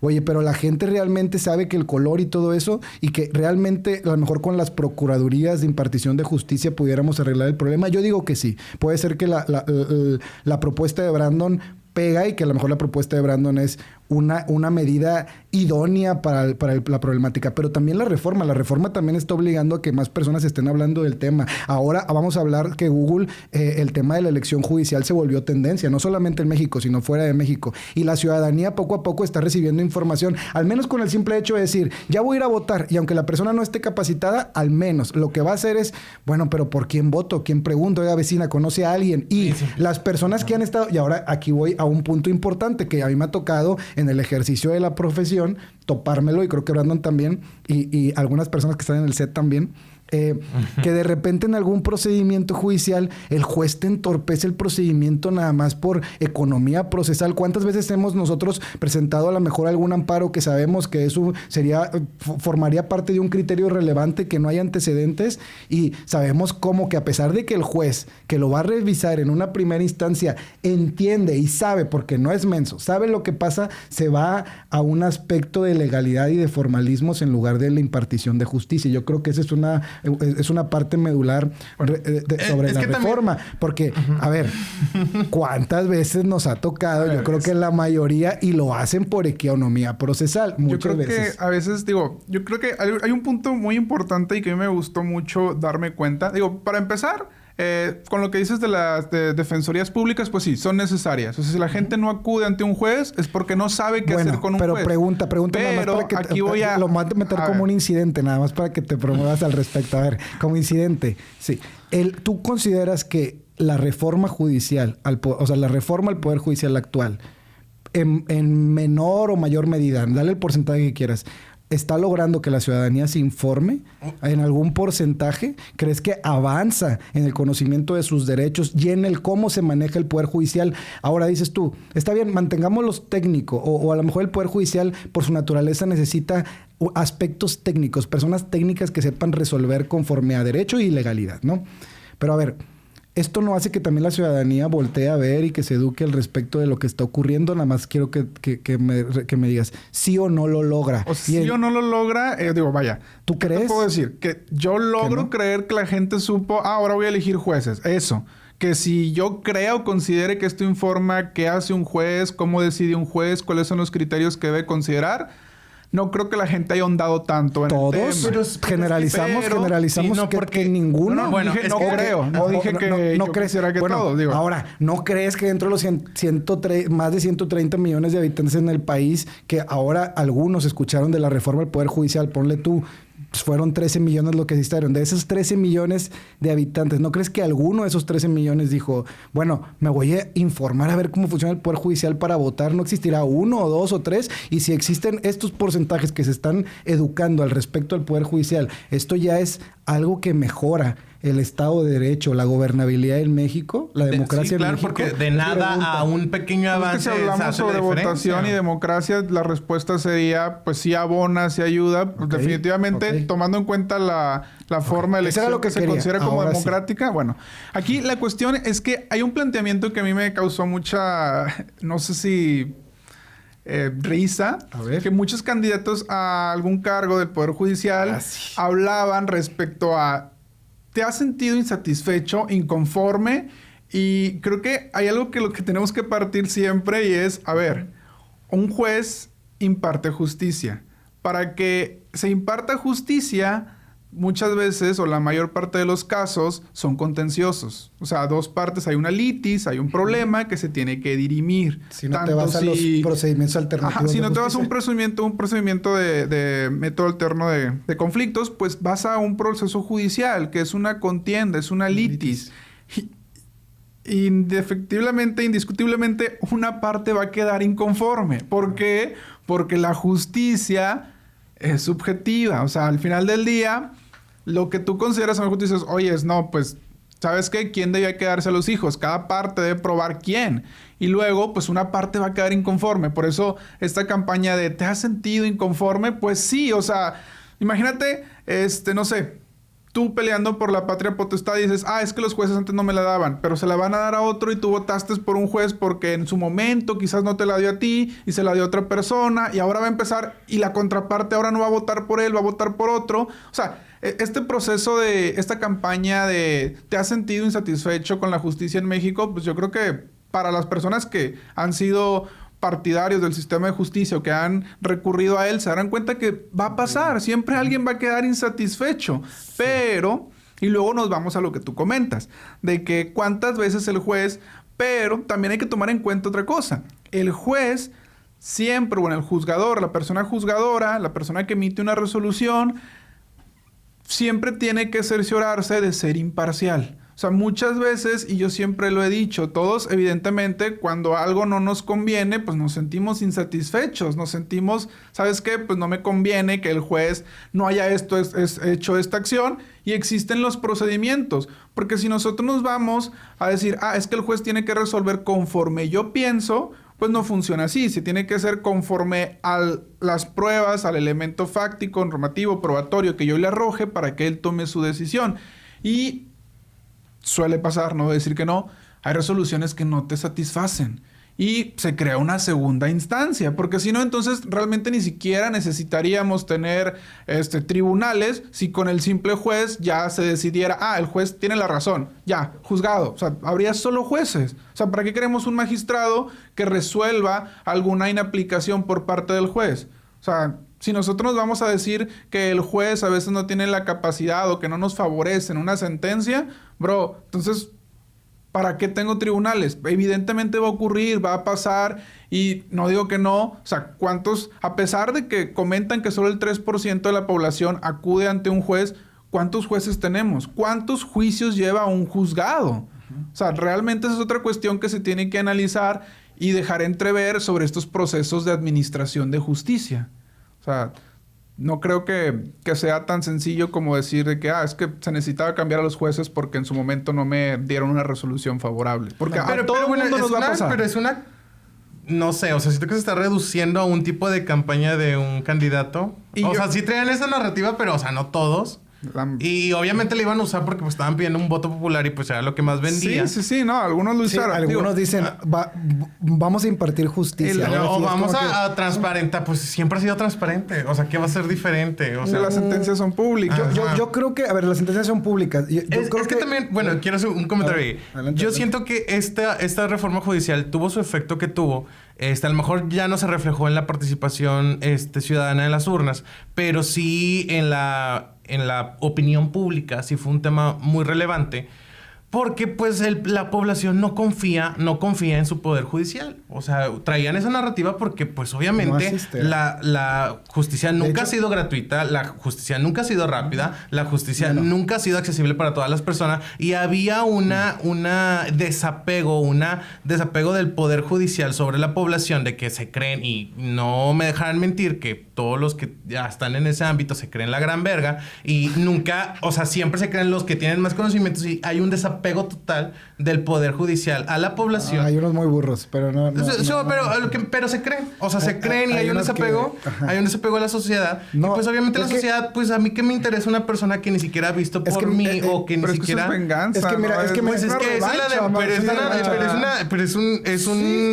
oye, pero la gente realmente sabe que el color y todo eso, y que realmente a lo mejor con las procuradurías de impartición de justicia pudiéramos arreglar el problema. Yo digo que sí. Puede ser que la propuesta de Brandon pega y que a lo mejor la propuesta de Brandon es una medida idónea para la problemática, pero también la reforma también está obligando a que más personas estén hablando del tema. Ahora vamos a hablar que Google, el tema de la elección judicial se volvió tendencia, no solamente en México, sino fuera de México, y la ciudadanía poco a poco está recibiendo información, al menos con el simple hecho de decir, ya voy a ir a votar, y aunque la persona no esté capacitada, al menos lo que va a hacer es, bueno, pero ¿por quién voto? ¿Quién pregunto? Oiga, vecina, ¿conoce a alguien? Y las personas que han estado, y ahora aquí voy a un punto importante que a mí me ha tocado en el ejercicio de la profesión, topármelo, y creo que Brandon también, y algunas personas que están en el set también, que de repente en algún procedimiento judicial el juez te entorpece el procedimiento nada más por economía procesal. ¿Cuántas veces hemos nosotros presentado a lo mejor algún amparo que sabemos que eso formaría parte de un criterio relevante, que no hay antecedentes, y sabemos cómo que a pesar de que el juez que lo va a revisar en una primera instancia entiende y sabe, porque no es menso, sabe lo que pasa, se va a un aspecto de legalidad y de formalismos en lugar de la impartición de justicia? Yo creo que esa es una parte medular sobre la reforma. También, porque, a ver, ¿cuántas veces nos ha tocado? Yo creo que la mayoría, y lo hacen por economía procesal. Muchas veces. Yo creo que a veces, yo creo que hay un punto muy importante y que a mí me gustó mucho darme cuenta. Para empezar, con lo que dices de las defensorías públicas, pues sí, son necesarias. O sea, si la gente no acude ante un juez es porque no sabe qué hacer con un juez. Pero pregunta nada más para que aquí voy a... Lo voy a meter como un incidente, nada más para que te promuevas al respecto. A ver, como incidente. Sí. ¿Tú consideras que la reforma judicial, la reforma al Poder Judicial actual, en menor o mayor medida, dale el porcentaje que quieras, está logrando que la ciudadanía se informe en algún porcentaje? ¿Crees que avanza en el conocimiento de sus derechos y en el cómo se maneja el Poder Judicial? Ahora dices tú, está bien, mantengámoslos técnicos, o a lo mejor el Poder Judicial por su naturaleza necesita aspectos técnicos, personas técnicas que sepan resolver conforme a derecho y legalidad, ¿no? Pero a ver, ¿esto no hace que también la ciudadanía voltee a ver y que se eduque al respecto de lo que está ocurriendo? Nada más quiero que me digas, ¿sí o no lo logra? ¿Sí o no lo logra? Vaya. ¿Tú crees? Te puedo decir que yo logro creer que la gente supo, ahora voy a elegir jueces. Eso. Que si yo creo o considere que esto informa qué hace un juez, cómo decide un juez, cuáles son los criterios que debe considerar, no creo que la gente haya ahondado tanto en el tema. Todos generalizamos sí, no, porque ninguno. No dije que no yo crees que todos. Ahora, ¿no crees que dentro de los más de 130 millones de habitantes en el país, que ahora algunos escucharon de la reforma del Poder Judicial, ponle tú, pues fueron 13 millones lo que asistieron, de esos 13 millones de habitantes, ¿no crees que alguno de esos 13 millones dijo, bueno, me voy a informar a ver cómo funciona el Poder Judicial para votar? ¿No existirá uno o dos o tres? Y si existen estos porcentajes que se están educando al respecto del Poder Judicial, esto ya es algo que mejora el Estado de Derecho, la gobernabilidad en México, la democracia en México. Porque de nada a un pequeño avance. Si hablamos sobre votación y democracia, la respuesta sería, pues sí abona, sí ayuda. Pues definitivamente, tomando en cuenta la forma de elección que se considera como democrática. Sí. Bueno, aquí la cuestión es que hay un planteamiento que a mí me causó mucha, no sé si risa, que muchos candidatos a algún cargo del Poder Judicial hablaban respecto a ¿te has sentido insatisfecho, inconforme? Y creo que hay algo que lo que tenemos que partir siempre y es, a ver, un juez imparte justicia. Para que se imparta justicia, muchas veces, o la mayor parte de los casos, son contenciosos. O sea, dos partes, hay una litis, hay un problema que se tiene que dirimir. Si no te vas a los procedimientos alternativos. Si no te vas a un procedimiento de método alterno de conflictos, pues vas a un proceso judicial, que es una contienda, es una litis. Indiscutiblemente, una parte va a quedar inconforme. ¿Por qué? Porque la justicia es subjetiva. O sea, al final del día, lo que tú consideras una justicia es, oye, no, pues, ¿sabes qué? ¿Quién debía quedarse a los hijos? Cada parte debe probar quién. Y luego, pues, una parte va a quedar inconforme. Por eso, esta campaña de, ¿te has sentido inconforme? Pues sí, o sea, imagínate, no sé, tú peleando por la patria potestad y dices, es que los jueces antes no me la daban, pero se la van a dar a otro y tú votaste por un juez porque en su momento quizás no te la dio a ti y se la dio a otra persona y ahora va a empezar y la contraparte ahora no va a votar por él, va a votar por otro. O sea, este proceso de esta campaña de ¿te has sentido insatisfecho con la justicia en México? Pues yo creo que para las personas que han sido partidarios del sistema de justicia o que han recurrido a él, se darán cuenta que va a pasar. Siempre alguien va a quedar insatisfecho. Sí. Pero, y luego nos vamos a lo que tú comentas, de que cuántas veces el juez, pero también hay que tomar en cuenta otra cosa. El juez siempre, bueno, el juzgador, la persona juzgadora, la persona que emite una resolución, siempre tiene que cerciorarse de ser imparcial. O sea, muchas veces, y yo siempre lo he dicho, todos evidentemente cuando algo no nos conviene, pues nos sentimos insatisfechos, nos sentimos, ¿sabes qué? Pues no me conviene que el juez no haya hecho esta acción y existen los procedimientos. Porque si nosotros nos vamos a decir, es que el juez tiene que resolver conforme yo pienso, pues no funciona así. Se tiene que hacer conforme a las pruebas, al elemento fáctico, normativo, probatorio que yo le arroje para que él tome su decisión. Y suele pasar, no voy a decir que no, hay resoluciones que no te satisfacen y se crea una segunda instancia, porque si no, entonces realmente ni siquiera necesitaríamos tener tribunales si con el simple juez ya se decidiera, el juez tiene la razón, ya, juzgado, o sea, habría solo jueces. O sea, ¿para qué queremos un magistrado que resuelva alguna inaplicación por parte del juez? O sea, si nosotros nos vamos a decir que el juez a veces no tiene la capacidad o que no nos favorece en una sentencia, bro, entonces, ¿para qué tengo tribunales? Evidentemente va a ocurrir, va a pasar y no digo que no. O sea, ¿cuántos, a pesar de que comentan que solo el 3% de la población acude ante un juez, ¿cuántos jueces tenemos? ¿Cuántos juicios lleva un juzgado? O sea, realmente esa es otra cuestión que se tiene que analizar y dejar entrever sobre estos procesos de administración de justicia. O sea, no creo que sea tan sencillo como decir de que es que se necesitaba cambiar a los jueces porque en su momento no me dieron una resolución favorable. Porque a todo el mundo nos va a pasar. Pero es una... No sé, o sea, siento que se está reduciendo a un tipo de campaña de un candidato. O sea, sí traían esa narrativa, pero, o sea, no todos. Y obviamente le iban a usar porque pues, estaban pidiendo un voto popular y pues era lo que más vendía. Sí, no, algunos lo usaron. Algunos dicen, vamos a impartir justicia. O vamos a transparentar, pues siempre ha sido transparente. O sea, ¿qué va a ser diferente? O sea, las sentencias son públicas. Yo creo que, a ver, las sentencias son públicas. Es que también, bueno, quiero hacer un comentario ahí. Yo siento que esta reforma judicial tuvo su efecto que tuvo. A lo mejor ya no se reflejó en la participación ciudadana en las urnas, pero sí en la opinión pública, sí fue un tema muy relevante, porque pues la población no confía en su poder judicial. O sea, traían esa narrativa porque pues obviamente la justicia nunca ha sido gratuita, la justicia nunca ha sido rápida, la justicia nunca ha sido accesible para todas las personas y había un desapego del poder judicial sobre la población de que se creen, y no me dejarán mentir que todos los que ya están en ese ámbito se creen la gran verga y nunca, o sea, siempre se creen los que tienen más conocimientos y hay un desapego total del poder judicial a la población. Hay unos muy burros, pero no pero se creen. O sea, se creen y hay un desapego. Hay un desapego a la sociedad. No, y pues obviamente la sociedad, pues a mí que me interesa una persona que ni siquiera ha visto por mí o que ni siquiera... Es venganza. Es que mira, es que pues es que esa es la de...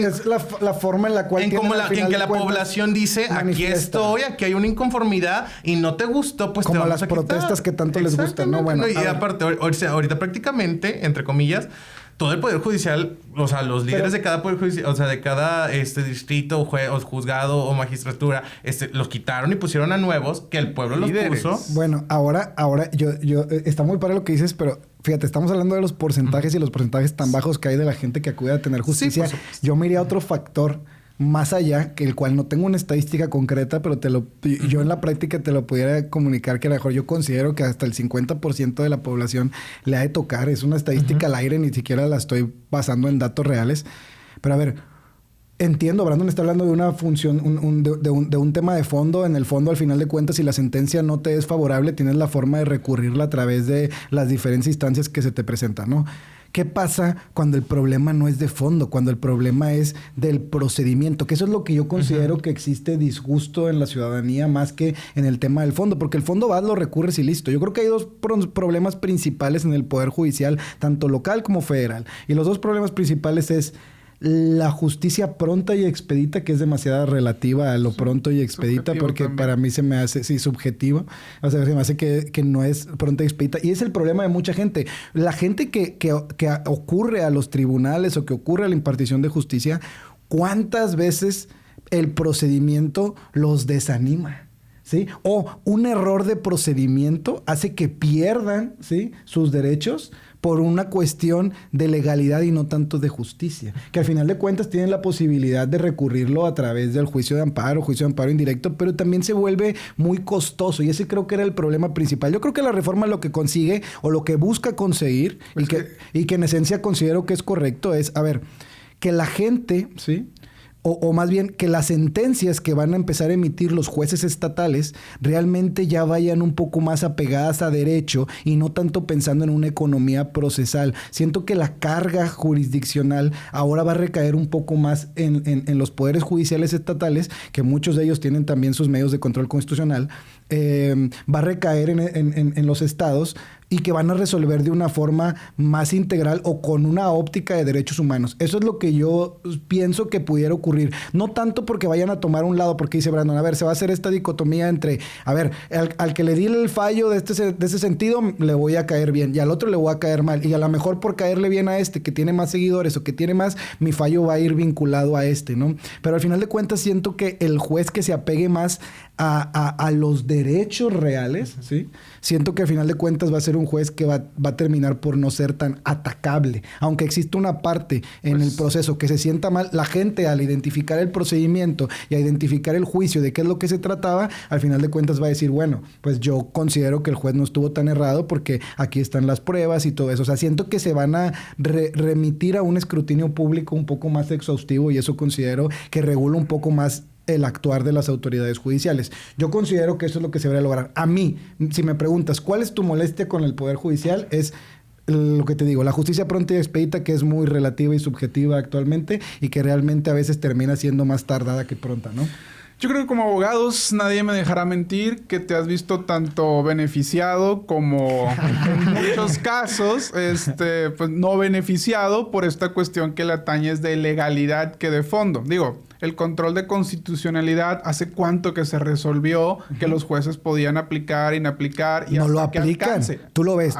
es la forma en la cual... En que la población dice, aquí estoy, aquí hay una inconformidad y no te gustó, pues como te vamos las protestas que tanto les gustan, ¿no? Bueno, y aparte, ahorita prácticamente, entre comillas, todo el Poder Judicial, o sea, los líderes de cada Poder Judicial, o sea, de cada distrito, o juzgado o magistratura, los quitaron y pusieron a nuevos que el pueblo los puso. Bueno, ahora yo está muy padre lo que dices, pero fíjate, estamos hablando de los porcentajes y los porcentajes tan bajos que hay de la gente que acude a tener justicia. Sí, yo me iría a otro factor más allá, que el cual no tengo una estadística concreta, pero yo en la práctica te lo pudiera comunicar que a lo mejor yo considero que hasta el 50% de la población le ha de tocar. Es una estadística al aire, ni siquiera la estoy basando en datos reales. Pero a ver, entiendo, Brandon está hablando de una función, de un tema de fondo. En el fondo, al final de cuentas, si la sentencia no te es favorable, tienes la forma de recurrirla a través de las diferentes instancias que se te presentan, ¿no? ¿Qué pasa cuando el problema no es de fondo? Cuando el problema es del procedimiento. Que eso es lo que yo considero que existe disgusto en la ciudadanía más que en el tema del fondo. Porque el fondo vas, lo recurres y listo. Yo creo que hay dos problemas principales en el Poder Judicial, tanto local como federal. Y los dos problemas principales es la justicia pronta y expedita, que es demasiado relativa a lo pronto y expedita, porque también para mí se me hace, subjetiva. O sea, se me hace que no es pronta y expedita. Y es el problema de mucha gente. La gente que ocurre a los tribunales o que ocurre a la impartición de justicia, ¿cuántas veces el procedimiento los desanima? ¿Sí? O un error de procedimiento hace que pierdan, ¿sí?, sus derechos por una cuestión de legalidad y no tanto de justicia. Que al final de cuentas tienen la posibilidad de recurrirlo a través del juicio de amparo indirecto, pero también se vuelve muy costoso. Y ese creo que era el problema principal. Yo creo que la reforma lo que consigue o lo que busca conseguir, y que en esencia considero que es correcto, es, a ver, que la gente, ¿sí?, o más bien que las sentencias que van a empezar a emitir los jueces estatales realmente ya vayan un poco más apegadas a derecho y no tanto pensando en una economía procesal. Siento que la carga jurisdiccional ahora va a recaer un poco más en los poderes judiciales estatales, que muchos de ellos tienen también sus medios de control constitucional. Va a recaer en los estados y que van a resolver de una forma más integral o con una óptica de derechos humanos. Eso es lo que yo pienso que pudiera ocurrir. No tanto porque vayan a tomar un lado, porque dice Brandon, a ver, se va a hacer esta dicotomía entre, a ver, al que le di el fallo de ese sentido, le voy a caer bien, y al otro le voy a caer mal. Y a lo mejor por caerle bien a este, que tiene más seguidores o que tiene más, mi fallo va a ir vinculado a este, ¿no? Pero al final de cuentas siento que el juez que se apegue más a los derechos reales, ¿sí?, siento que al final de cuentas va a ser un juez que va a terminar por no ser tan atacable. Aunque existe una parte en el proceso que se sienta mal, la gente al identificar el procedimiento y a identificar el juicio de qué es lo que se trataba, al final de cuentas va a decir, bueno, pues yo considero que el juez no estuvo tan errado porque aquí están las pruebas y todo eso. O sea, siento que se van a remitir a un escrutinio público un poco más exhaustivo y eso considero que regula un poco más el actuar de las autoridades judiciales. Yo considero que eso es lo que se debería lograr. A mí, si me preguntas, ¿cuál es tu molestia con el Poder Judicial? Es lo que te digo, la justicia pronta y expedita, que es muy relativa y subjetiva actualmente y que realmente a veces termina siendo más tardada que pronta, ¿no? Yo creo que como abogados nadie me dejará mentir que te has visto tanto beneficiado como en muchos casos pues no beneficiado por esta cuestión que le atañe de legalidad que de fondo. Digo, el control de constitucionalidad, ¿hace cuánto que se resolvió que los jueces podían aplicar, inaplicar y no hasta lo aplican? Tú lo ves.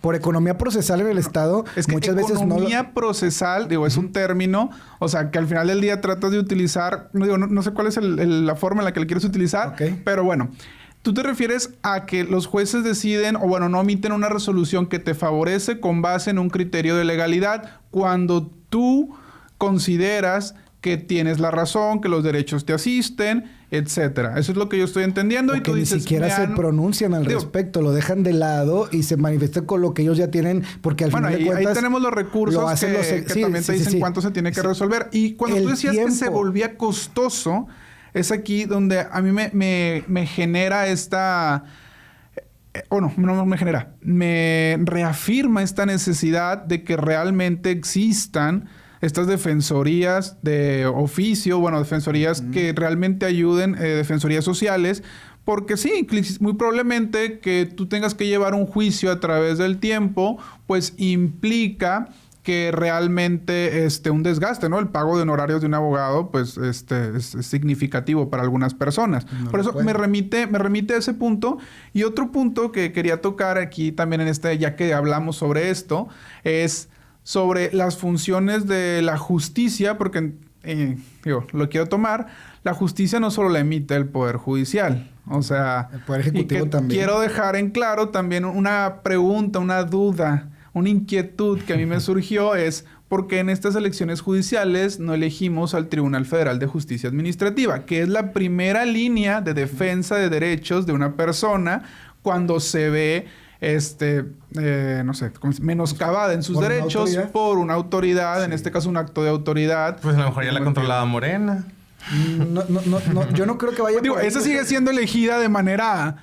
Por economía procesal en el Estado, es que muchas veces no. Economía procesal, digo, es un término, o sea, que al final del día tratas de utilizar, no sé cuál es la forma en la que le quieres utilizar, pero bueno. ¿Tú te refieres a que los jueces deciden, o bueno, no emiten una resolución que te favorece con base en un criterio de legalidad cuando tú consideras que tienes la razón, que los derechos te asisten, etcétera? Eso es lo que yo estoy entendiendo. O y que tú ni dices, siquiera se pronuncian al respecto, lo dejan de lado y se manifiestan con lo que ellos ya tienen, porque al final de cuentas... ahí tenemos los recursos que también te dicen cuánto se tiene que resolver. Y cuando tú decías que se volvía costoso, es aquí donde a mí me genera esta... no me genera. Me reafirma esta necesidad de que realmente existan estas defensorías de oficio, bueno, defensorías que realmente ayuden, defensorías sociales, porque sí, muy probablemente que tú tengas que llevar un juicio a través del tiempo, pues implica que realmente un desgaste, ¿no? El pago de honorarios de un abogado, pues es significativo para algunas personas. No Por eso me remite a ese punto. Y otro punto que quería tocar aquí también ya que hablamos sobre esto, es sobre las funciones de la justicia, porque, lo quiero tomar, la justicia no solo la emite el Poder Judicial, o sea... El Poder Ejecutivo también. Quiero dejar en claro también una pregunta, una duda, una inquietud que a mí me surgió es... ¿por qué en estas elecciones judiciales no elegimos al Tribunal Federal de Justicia Administrativa, que es la primera línea de defensa de derechos de una persona cuando se ve... menoscabada en sus derechos por una autoridad, en este caso un acto de autoridad. Pues a lo mejor ya la controlaba Morena. No, yo no creo que vaya por ahí. Esa sigue siendo elegida de manera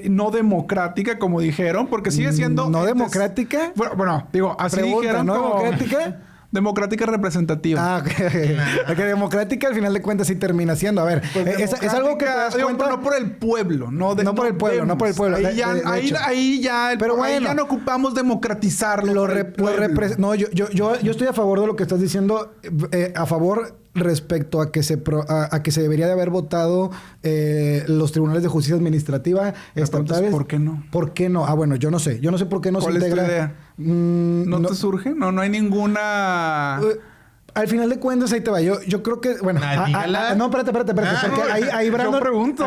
no democrática, como dijeron, porque sigue siendo... ¿No democrática? Bueno, así Pregunta, dijeron. ¿no como... democrática? Democrática representativa. Ah, ok. Porque democrática al final de cuentas sí termina siendo. A ver, pues es algo que te das cuenta... no por el pueblo. No por el pueblo. Ahí ya... Pero bueno, ahí ya no ocupamos democratizarlo. Yo estoy a favor de lo que estás diciendo. A favor... respecto a que se debería de haber votado los tribunales de justicia administrativa estatales. ¿Por qué no? ¿Por qué no? Ah, bueno, yo no sé por qué no se integra. ¿Cuál es tu idea? ¿No te surge? No hay ninguna... Al final de cuentas, ahí te va. Yo creo que... Bueno... no, espérate. Porque ahí Brandon... Yo pregunto.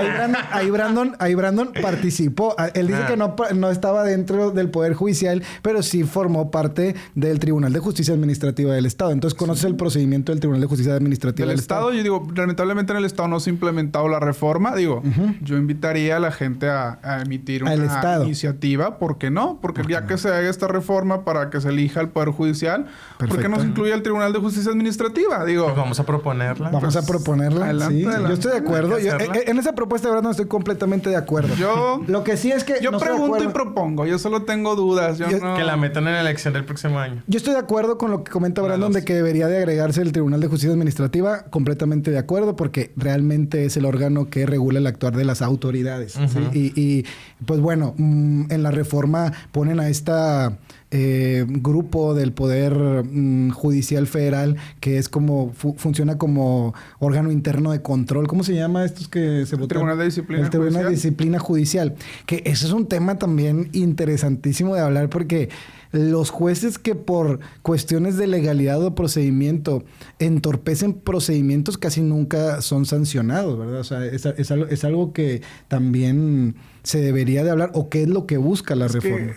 Ahí Brandon participó. Él dice que no estaba dentro del Poder Judicial, pero sí formó parte del Tribunal de Justicia Administrativa del Estado. Entonces, ¿conoces el procedimiento del Tribunal de Justicia Administrativa del Estado? Yo digo, lamentablemente en el Estado no se ha implementado la reforma. Yo invitaría a la gente a emitir una iniciativa. ¿Por qué no? Porque ya que se haga esta reforma para que se elija el Poder Judicial, ¿por qué no se incluye el Tribunal de Justicia Administrativa? Pues vamos a proponerla. Vamos a proponerla. Adelante. Yo estoy de acuerdo. En esa propuesta de verdad no estoy completamente de acuerdo. Lo que sí es que... Yo pregunto y propongo. Yo solo tengo dudas. Que la metan en la elección del próximo año. Yo estoy de acuerdo con lo que comenta Brandon de que debería de agregarse el Tribunal de Justicia Administrativa. Completamente de acuerdo, porque realmente es el órgano que regula el actuar de las autoridades. ¿Sí? Y pues bueno, en la reforma ponen a esta... grupo del Poder Judicial Federal que es como funciona como órgano interno de control. ¿Cómo se llama estos que se votan? Tribunal de Disciplina El Tribunal de Disciplina Judicial. Que ese es un tema también interesantísimo de hablar porque los jueces que por cuestiones de legalidad o procedimiento entorpecen procedimientos casi nunca son sancionados, ¿verdad? O sea, es algo que también se debería de hablar, o qué es lo que busca la reforma.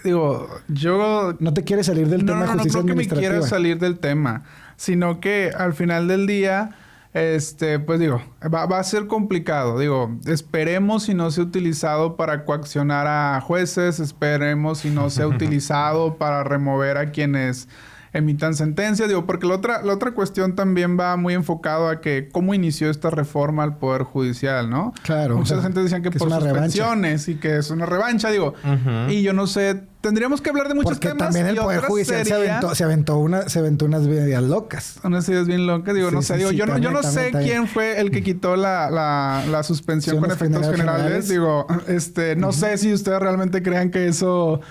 Yo... No te quieres salir del tema de justicia administrativa. No creo que me quiera salir del tema, sino que al final del día... va a ser complicado. Esperemos si no sea utilizado para coaccionar a jueces, esperemos si no sea utilizado para remover a quienes emitan sentencias. Porque la otra cuestión también va muy enfocado a que cómo inició esta reforma al Poder Judicial, ¿no? Claro. Mucha gente decían que por suspensiones y que es una revancha, y yo no sé, tendríamos que hablar de muchos temas. Porque también el Poder Judicial se aventó unas medidas locas. Unas ideas bien locas, yo no sé quién fue el que quitó la suspensión con efectos generales. No sé si ustedes realmente crean que eso,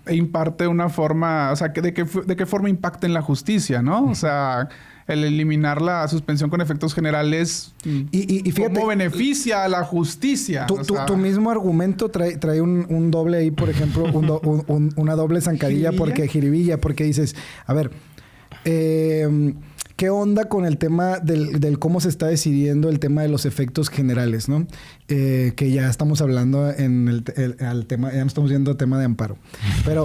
imparte una forma, o sea, de qué forma impacta en la justicia, ¿no? O sea, el eliminar la suspensión con efectos generales, y fíjate, ¿cómo beneficia a la justicia? Tu mismo argumento trae un doble ahí, por ejemplo, una doble zancadilla, jiribilla, porque dices, a ver, ¿qué onda con el tema del cómo se está decidiendo el tema de los efectos generales, ¿no? Que ya estamos hablando en el tema, ya no estamos viendo el tema de amparo. Pero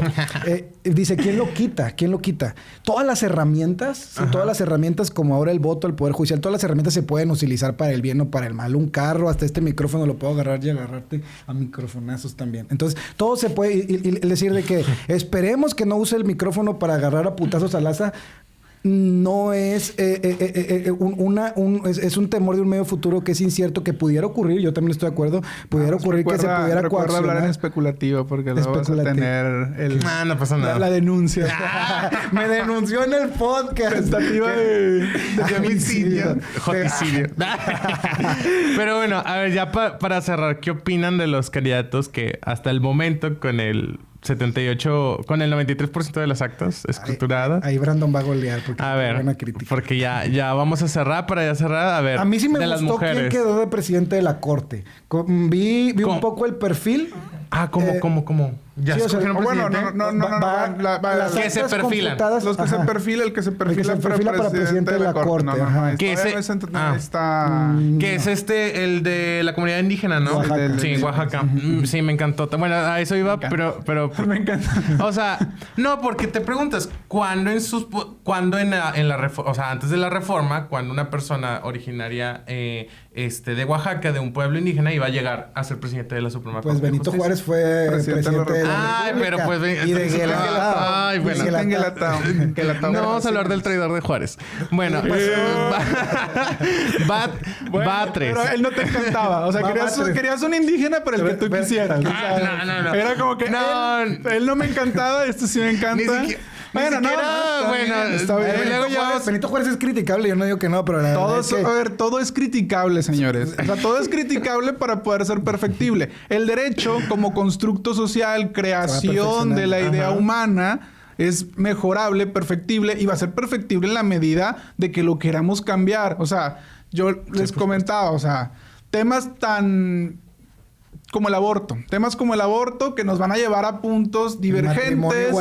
dice, ¿quién lo quita? Todas las herramientas, todas las herramientas como ahora el voto, el Poder Judicial, todas las herramientas se pueden utilizar para el bien o para el mal. Un carro, hasta este micrófono lo puedo agarrar y agarrarte a microfonazos también. Entonces, todo se puede... Y decir de que esperemos que no use el micrófono para agarrar a putazos a Laza. no es es un temor de un medio futuro que es incierto, que pudiera ocurrir. Yo también estoy de acuerdo. Pudiera ocurrir que se pudiera coaccionar. Hablar en especulativo porque luego vas a tener no pasa nada. La denuncia. Me denunció en el podcast. Tentativa de homicidio. Joticidio. Pero bueno, a ver, ya para cerrar, ¿qué opinan de los candidatos que hasta el momento con el 93% de las actas escrituradas? Ahí Brandon va a golear porque a ver, porque ya vamos a cerrar. Para ya cerrar, a ver, a mí sí me de gustó las mujeres. quién quedó de presidente de la corte. Vi un poco el perfil. ¿Cómo? Ya sí, escogieron presidente. Las que se perfilan. Los que se perfilan, el que se perfila para presidente de la corte. Que es el de la comunidad indígena, ¿no? Oaxaca. Sí, Oaxaca. Sí, me encantó. Bueno, a eso iba, pero me encanta. O sea, no, porque te preguntas, ¿cuándo en la reforma, o sea, antes de la reforma, cuando una persona originaria de Oaxaca, de un pueblo indígena, iba a llegar a ser presidente de la Suprema Corte? Pues Benito Juárez fue presidente de la Ay, pero pues... Y de Guelatao. Ay, bueno. No vamos a hablar del traidor de Juárez. Bueno, Batres. Pero él no te encantaba. O sea, querías un indígena, pero el que tú quisieras. No. Era como que él no me encantaba, esto sí me encanta. Está bien. Benito Juárez es criticable, yo no digo que no, pero la verdad es que... A ver, todo es criticable, señores. O sea, todo es criticable para poder ser perfectible. El derecho, como constructo social, creación de la idea humana, es mejorable, perfectible, y va a ser perfectible en la medida de que lo queramos cambiar. O sea, yo les comentaba, o sea, temas como el aborto. Temas como el aborto que nos van a llevar a puntos divergentes.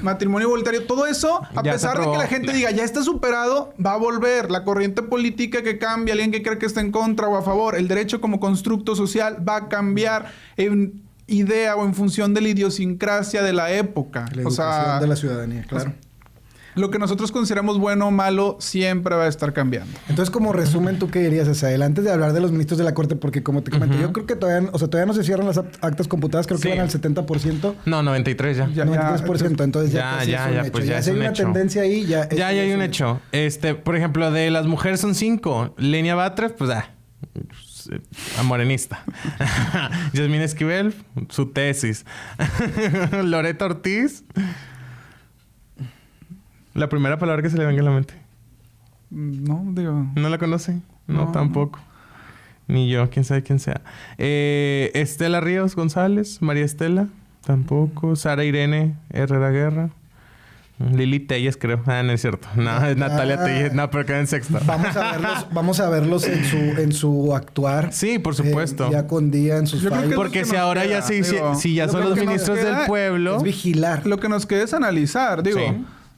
Matrimonio igualitario. Todo eso, a pesar de que la gente diga, ya está superado, va a volver. La corriente política que cambia, alguien que cree que está en contra o a favor. El derecho como constructo social va a cambiar en idea o en función de la idiosincrasia de la época. La educación de la ciudadanía, claro. Lo que nosotros consideramos bueno o malo siempre va a estar cambiando. Entonces, como resumen, ¿tú qué dirías, Asael? Antes de hablar de los ministros de la Corte, porque como te comenté, yo creo que todavía no se cierran las actas computadas, creo que van al 70%. No, 93 ya. 93%, entonces ya hay una tendencia ahí. Ya hay un hecho. Por ejemplo, de las mujeres son 5. Lenia Batres, pues morenista. Yasmín Esquivel, su tesis. Loretta Ortiz... La primera palabra que se le venga a la mente. No, digo... ¿No la conocen? No, tampoco. Ni yo. Quién sabe quién sea. Estela Ríos González. María Estela. Tampoco. Sara Irene Herrera Guerra. Lili Telles, creo. No es cierto. No, es Natalia Telles. No, pero queda en sexta. Vamos a verlos en su actuar. Sí, por supuesto. Día con día en sus fallos. Porque si ahora ya si ya son los ministros del pueblo... Es vigilar. Lo que nos queda es analizar.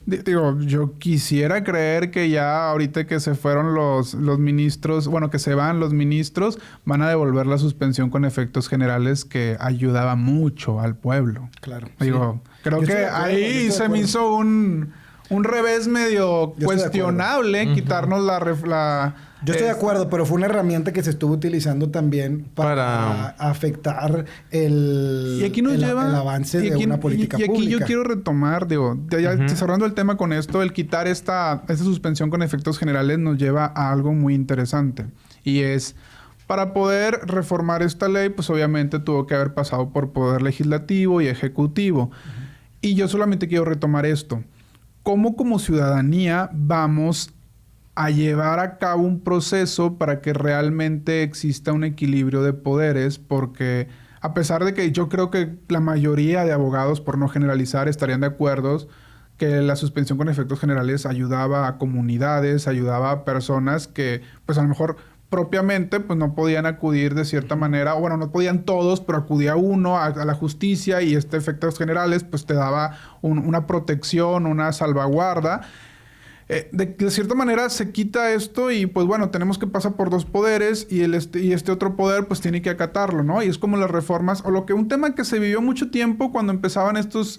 Yo quisiera creer que ya ahorita que se fueron los ministros, que se van los ministros, van a devolver la suspensión con efectos generales que ayudaba mucho al pueblo. Claro. Creo que ahí se me hizo un revés medio cuestionable quitarnos la... Yo estoy de acuerdo, pero fue una herramienta que se estuvo utilizando también para afectar el avance de una política pública. Y aquí yo quiero retomar, cerrando el tema con esto, el quitar esta suspensión con efectos generales nos lleva a algo muy interesante. Y es, para poder reformar esta ley, pues obviamente tuvo que haber pasado por poder legislativo y ejecutivo. Y yo solamente quiero retomar esto. ¿Cómo como ciudadanía vamos a llevar a cabo un proceso para que realmente exista un equilibrio de poderes? Porque a pesar de que yo creo que la mayoría de abogados, por no generalizar, estarían de acuerdo que la suspensión con efectos generales ayudaba a comunidades, ayudaba a personas que pues a lo mejor propiamente pues no podían acudir de cierta manera, no podían todos, pero acudía uno a la justicia y efectos generales pues te daba una protección, una salvaguarda. De cierta manera se quita esto y pues tenemos que pasar por dos poderes y este otro poder pues tiene que acatarlo, ¿no? Y es como las reformas o un tema que se vivió mucho tiempo cuando empezaban estas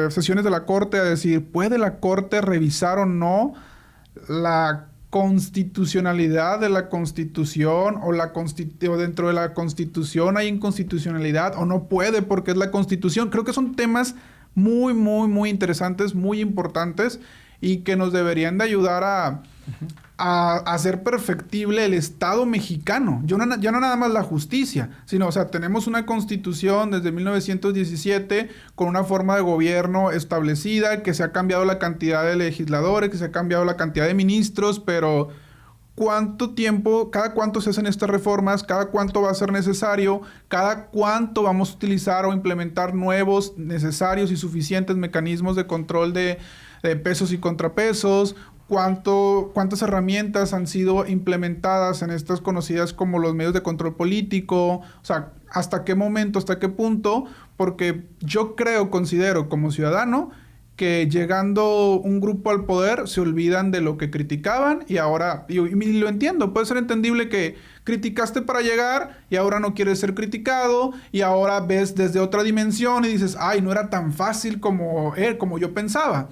sesiones de la Corte a decir, ¿puede la Corte revisar o no la constitucionalidad de la Constitución o dentro de la Constitución hay inconstitucionalidad o no puede porque es la Constitución? Creo que son temas muy, muy, muy interesantes, muy importantes. y que nos deberían de ayudar a hacer perfectible el Estado mexicano. Ya no nada más la justicia, sino, o sea, tenemos una constitución desde 1917 con una forma de gobierno establecida, que se ha cambiado la cantidad de legisladores, que se ha cambiado la cantidad de ministros, pero ¿cuánto tiempo, cada cuánto se hacen estas reformas? ¿Cada cuánto va a ser necesario? ¿Cada cuánto vamos a utilizar o implementar nuevos, necesarios y suficientes mecanismos de control de pesos y contrapesos? ¿Cuántas herramientas han sido implementadas en estas conocidas como los medios de control político? O sea, ¿hasta qué momento, hasta qué punto? Porque yo considero como ciudadano que llegando un grupo al poder se olvidan de lo que criticaban y ahora, y lo entiendo, puede ser entendible que criticaste para llegar y ahora no quieres ser criticado y ahora ves desde otra dimensión y dices, ay, no era tan fácil como yo pensaba.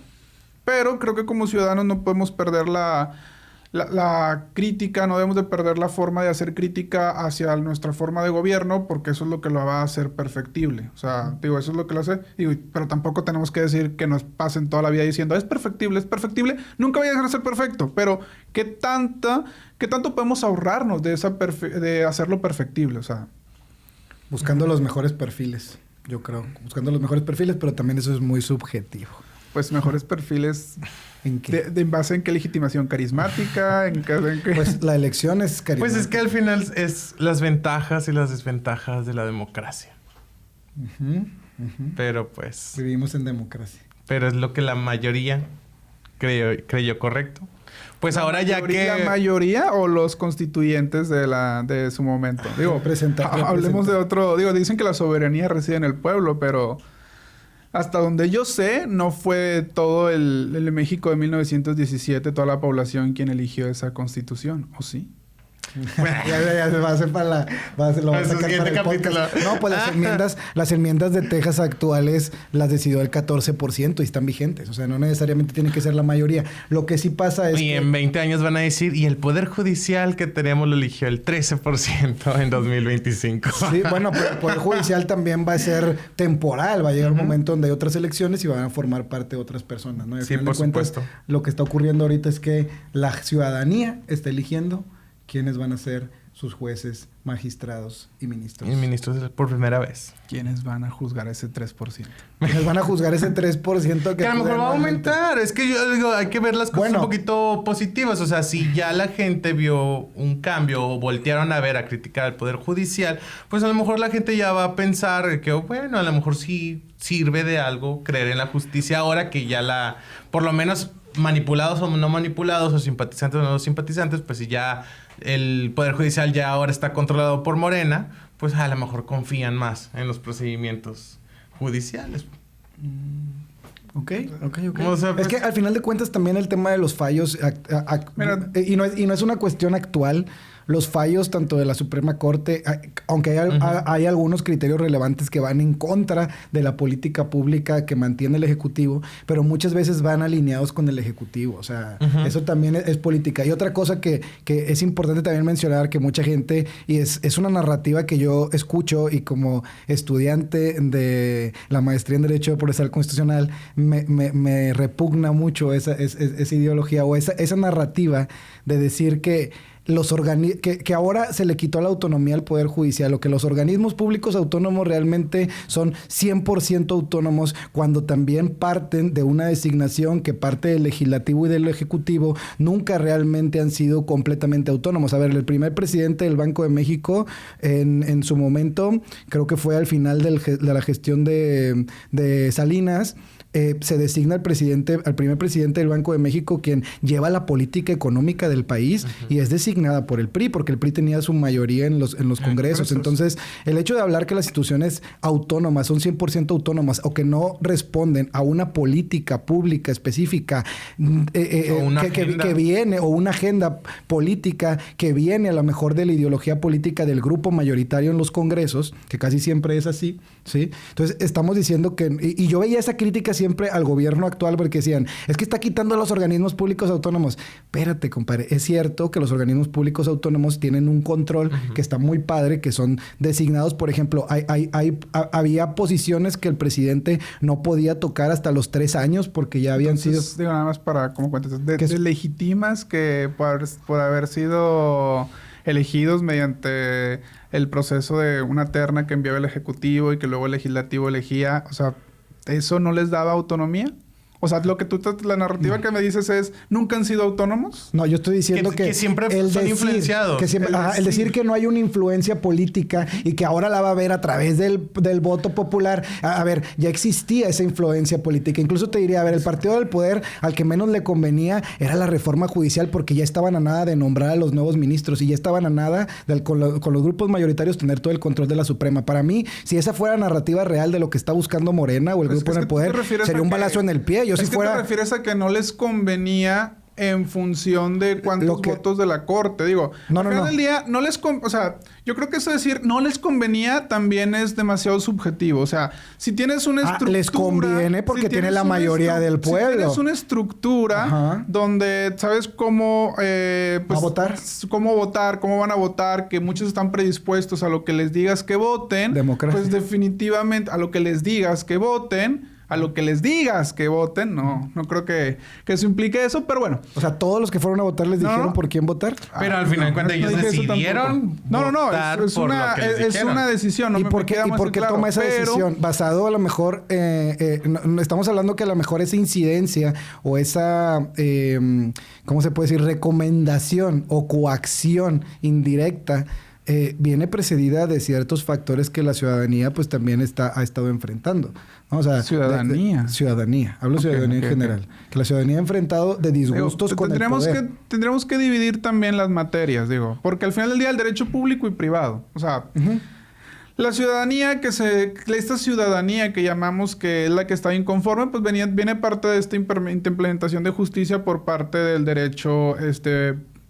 Pero creo que como ciudadanos no podemos perder la crítica, no debemos de perder la forma de hacer crítica hacia nuestra forma de gobierno, porque eso es lo que lo va a hacer perfectible. O sea, digo, eso es lo que lo hace. Digo, pero tampoco tenemos que decir que nos pasen toda la vida diciendo, es perfectible. Nunca vaya a ser perfecto, pero ¿qué tanto podemos ahorrarnos de hacerlo perfectible? O sea, buscando los mejores perfiles, yo creo. Buscando los mejores perfiles, pero también eso es muy subjetivo. Pues mejores perfiles ¿en qué? ¿En base en qué legitimación carismática? ¿En qué? Pues la elección es carismática. Pues es que al final es las ventajas y las desventajas de la democracia. Pero pues... Vivimos en democracia. Pero es lo que la mayoría creyó correcto. Pues ahora ya que... ¿La mayoría o los constituyentes de su momento? Digo, hablemos de otro... Digo, dicen que la soberanía reside en el pueblo, pero... Hasta donde yo sé, no fue todo el México de 1917, toda la población quien eligió esa constitución, ¿o sí? ya se va a hacer lo va a sacar para el podcast. No, pues las enmiendas de Texas actuales las decidió el 14% y están vigentes. O sea, no necesariamente tiene que ser la mayoría. Lo que sí pasa es en 20 años van a decir, y el Poder Judicial que tenemos lo eligió el 13% en 2025. Sí, bueno, pero el Poder Judicial también va a ser temporal. Va a llegar un momento donde hay otras elecciones y van a formar parte de otras personas, ¿no? Y al final de cuentas, lo que está ocurriendo ahorita es que la ciudadanía está eligiendo quiénes van a ser sus jueces, magistrados y ministros. Y ministros por primera vez. ¿Quiénes van a juzgar ese 3%? ¿Quiénes van a juzgar ese 3% que a lo mejor va a aumentar? Es que yo digo, hay que ver las cosas un poquito positivas. O sea, si ya la gente vio un cambio o voltearon a ver, a criticar al Poder Judicial, pues a lo mejor la gente ya va a pensar que, bueno, a lo mejor sí sirve de algo creer en la justicia ahora que ya por lo menos manipulados o no manipulados, o simpatizantes o no simpatizantes, pues si ya el Poder Judicial ya ahora está controlado por Morena, pues a lo mejor confían más en los procedimientos judiciales. Ok. O sea, pues, es que al final de cuentas también el tema de los fallos, y no es una cuestión actual, los fallos tanto de la Suprema Corte, aunque hay algunos criterios relevantes que van en contra de la política pública que mantiene el Ejecutivo, pero muchas veces van alineados con el Ejecutivo. O sea, eso también es política. Y otra cosa que es importante también mencionar, que mucha gente, y es una narrativa que yo escucho y como estudiante de la maestría en Derecho Procesal Constitucional, me repugna mucho esa ideología o esa narrativa de decir que que ahora se le quitó la autonomía al Poder Judicial, o que los organismos públicos autónomos realmente son 100% autónomos, cuando también parten de una designación que parte del Legislativo y del Ejecutivo nunca realmente han sido completamente autónomos. A ver, el primer presidente del Banco de México en su momento, creo que fue al final de la gestión de Salinas, se designa al primer presidente del Banco de México, quien lleva la política económica del país, y es designada por el PRI, porque el PRI tenía su mayoría en los congresos. Entonces, el hecho de hablar que las instituciones autónomas son 100% autónomas, o que no responden a una política pública específica que viene, o una agenda política que viene a lo mejor de la ideología política del grupo mayoritario en los congresos, que casi siempre es así, ¿sí? Entonces, estamos diciendo que... Y yo veía esa crítica siempre siempre al gobierno actual porque decían, es que está quitando a los organismos públicos autónomos. Espérate, compadre, es cierto que los organismos públicos autónomos tienen un control que está muy padre, que son designados, por ejemplo, había posiciones que el presidente no podía tocar hasta los 3 años porque ya habían sido... Digo, nada más para, ¿cómo cuentas? Legítimas que por haber sido elegidos mediante el proceso de una terna que enviaba el Ejecutivo y que luego el Legislativo elegía. O sea, ¿eso no les daba autonomía? O sea, lo que la narrativa que me dices es, ¿nunca han sido autónomos? No, yo estoy diciendo que siempre son influenciados. El decir que no hay una influencia política y que ahora la va a haber a través del voto popular. A ver, ya existía esa influencia política. Incluso te diría, a ver, el partido del poder al que menos le convenía era la reforma judicial porque ya estaban a nada de nombrar a los nuevos ministros y ya estaban a nada con los grupos mayoritarios tener todo el control de la Suprema. Para mí, si esa fuera narrativa real de lo que está buscando Morena o el grupo en el poder, sería un balazo en el pie. ¿Te refieres a que no les convenía en función de cuántos votos de la corte? Digo, al final del día, o sea, yo creo que eso decir no les convenía también es demasiado subjetivo. O sea, si tienes una estructura... les conviene porque tiene la mayoría del pueblo. Si tienes una estructura donde sabes cómo... ¿a votar? Cómo votar, cómo van a votar, que muchos están predispuestos a lo que les digas que voten. Democracia. Pues definitivamente a lo que les digas que voten... A lo que les digas que voten, no creo que eso implique eso, pero bueno. O sea, todos los que fueron a votar les dijeron por quién votar. Pero al final de cuentas ellos decidieron es una decisión. ¿Y por qué toma esa decisión? Basado a lo mejor, estamos hablando que a lo mejor esa incidencia o esa, ¿cómo se puede decir? Recomendación o coacción indirecta viene precedida de ciertos factores que la ciudadanía pues también ha estado enfrentando. ¿No? O sea, ciudadanía. Ciudadanía. Hablo de ciudadanía en general. Que la ciudadanía ha enfrentado de disgustos con el poder. Tendríamos que dividir también las materias, porque al final del día el derecho público y privado. O sea, la ciudadanía esta ciudadanía que llamamos que es la que está inconforme, pues viene parte de esta implementación de justicia por parte del derecho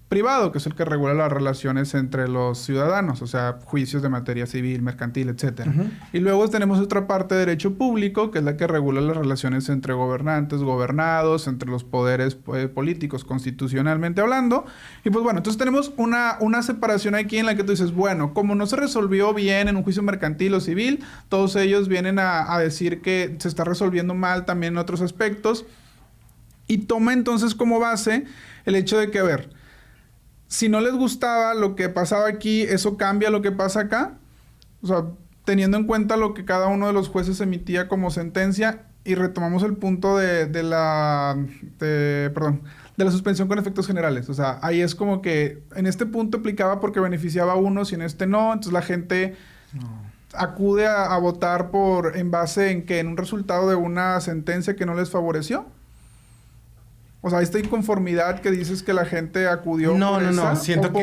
privado, que es el que regula las relaciones entre los ciudadanos, o sea, juicios de materia civil, mercantil, etcétera. Y luego tenemos otra parte de derecho público, que es la que regula las relaciones entre gobernantes, gobernados, entre los poderes políticos, constitucionalmente hablando. Y pues bueno, entonces tenemos una separación aquí en la que tú dices, bueno, como no se resolvió bien en un juicio mercantil o civil, todos ellos vienen a decir que se está resolviendo mal también en otros aspectos. Y toma entonces como base el hecho de que, a ver, si no les gustaba lo que pasaba aquí, ¿eso cambia lo que pasa acá? O sea, teniendo en cuenta lo que cada uno de los jueces emitía como sentencia, y retomamos el punto de la suspensión con efectos generales. O sea, ahí es como que en este punto aplicaba porque beneficiaba a unos y en este no. Entonces la gente acude a votar en base en un resultado de una sentencia que no les favoreció. O sea, esta inconformidad que dices que la gente acudió No. Siento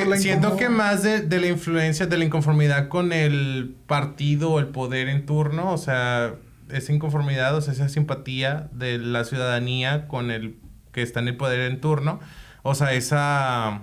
que más de la influencia, de la inconformidad con el partido o el poder en turno, o sea, esa inconformidad, o sea, esa simpatía de la ciudadanía con el que está en el poder en turno, o sea, esa...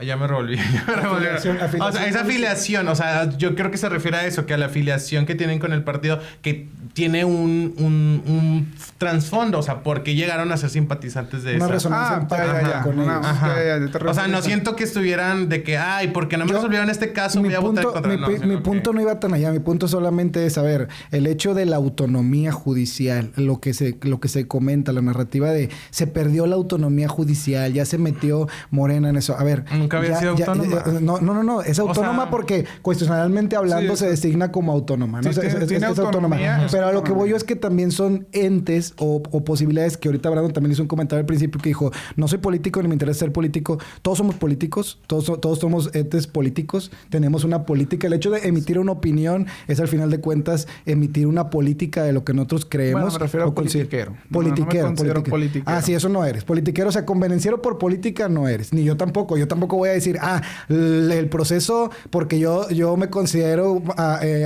Ya me revolví. Afiliación. O sea, esa afiliación, o sea, yo creo que se refiere a eso, que a la afiliación que tienen con el partido, que tiene un trasfondo, o sea, porque llegaron a ser simpatizantes de una esa... resonancia empática con ellos. O sea, no siento que estuvieran de que, porque no me resolvieron este caso, voy a votar contra... Mi punto no iba tan allá. Mi punto solamente es, a ver, el hecho de la autonomía judicial, lo que se comenta, la narrativa de se perdió la autonomía judicial, ya se metió Morena en eso. A ver... Nunca había sido autónoma. No. Es autónoma porque constitucionalmente hablando se designa como autónoma, ¿no? Tiene es autónoma. Pero a lo que voy yo es que también son entes o posibilidades que ahorita Brandon también hizo un comentario al principio que dijo, no soy político ni me interesa ser político. Todos somos políticos, todos somos entes políticos, tenemos una política. El hecho de emitir una opinión es al final de cuentas emitir una política de lo que nosotros creemos. Bueno, me refiero a politiquero. Politiquero. Politiquero. Ah, sí, eso no eres. Politiquero, o sea, convenenciero por política no eres. Ni yo tampoco. Yo tampoco voy a decir, el proceso, porque yo me considero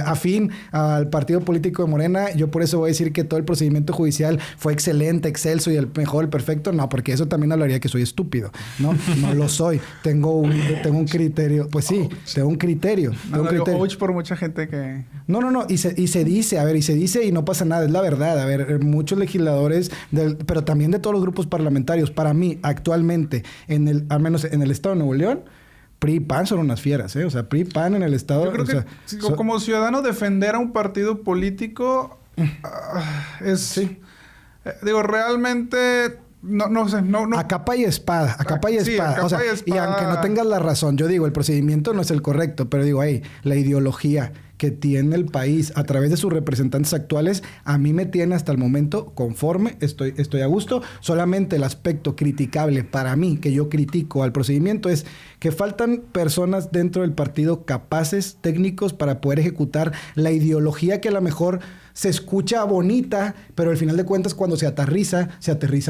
afín al partido político de Morena, yo por eso voy a decir que todo el procedimiento judicial fue excelente, excelso y el mejor, el perfecto. No, porque eso también hablaría que soy estúpido, ¿no? No lo soy. Tengo un criterio. Pues sí, tengo un criterio. Coach por mucha gente que... No. Y se dice, y no pasa nada, es la verdad. A ver, muchos legisladores, pero también de todos los grupos parlamentarios, para mí, actualmente, al menos en el estado de Nuevo León, PRI y PAN son unas fieras, ¿eh? O sea, PRI y PAN en el estado... Yo creo que como ciudadano defender a un partido político es... Sí. Digo, realmente... No sé, no. A capa y espada, a capa y espada. Y aunque no tengas la razón, yo digo, el procedimiento no es el correcto, pero digo, la ideología que tiene el país a través de sus representantes actuales, a mí me tiene hasta el momento conforme, estoy a gusto. Solamente el aspecto criticable para mí, que yo critico al procedimiento, es que faltan personas dentro del partido capaces, técnicos, para poder ejecutar la ideología que a lo mejor se escucha bonita, pero al final de cuentas cuando se aterriza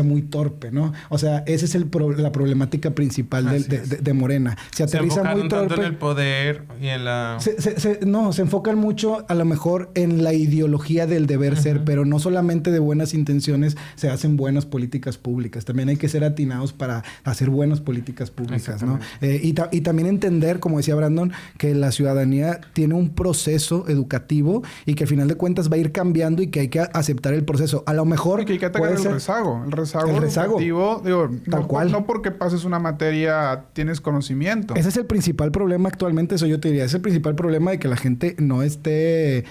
muy torpe, ¿no? O sea, esa es la problemática principal de Morena. Se aterriza muy torpe. Tanto en el poder y en la... Se enfocan mucho a lo mejor en la ideología del deber ser, pero no solamente de buenas intenciones se hacen buenas políticas públicas. También hay que ser atinados para hacer buenas políticas públicas, ¿no? Y también entender, como decía Brandon, que la ciudadanía tiene un proceso educativo y que al final de cuentas va a ir cambiando y que hay que aceptar el proceso. A lo mejor... Y que hay que atacar el rezago. El rezago educativo, digo, tal cual. No porque pases una materia tienes conocimiento. Ese es el principal problema actualmente, eso yo te diría. Es el principal problema de que la gente no esté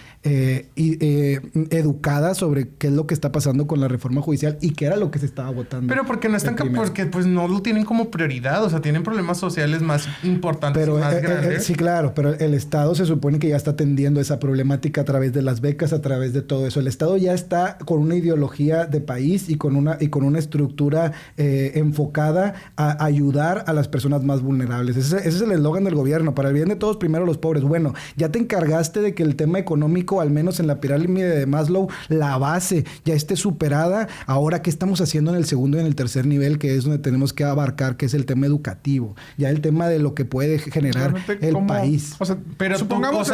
educada sobre qué es lo que está pasando con la reforma judicial y qué era lo que se estaba votando. Pero porque no están... porque pues no lo tienen como prioridad. O sea, tienen problemas sociales más importantes y más grandes. Sí, claro. Pero el Estado se supone que ya está atendiendo esa problemática a través de las becas, a través de todo eso. El Estado ya está con una ideología de país y con una estructura enfocada a ayudar a las personas más vulnerables. Ese es el eslogan del gobierno. Para el bien de todos, primero los pobres. Bueno, ya te encargaste de que el tema económico, al menos en la pirámide de Maslow, la base ya esté superada. Ahora, ¿qué estamos haciendo en el segundo y en el tercer nivel? Que es donde tenemos que abarcar, que es el tema educativo. Ya el tema de lo que puede generar el país. O sea, pero supongamos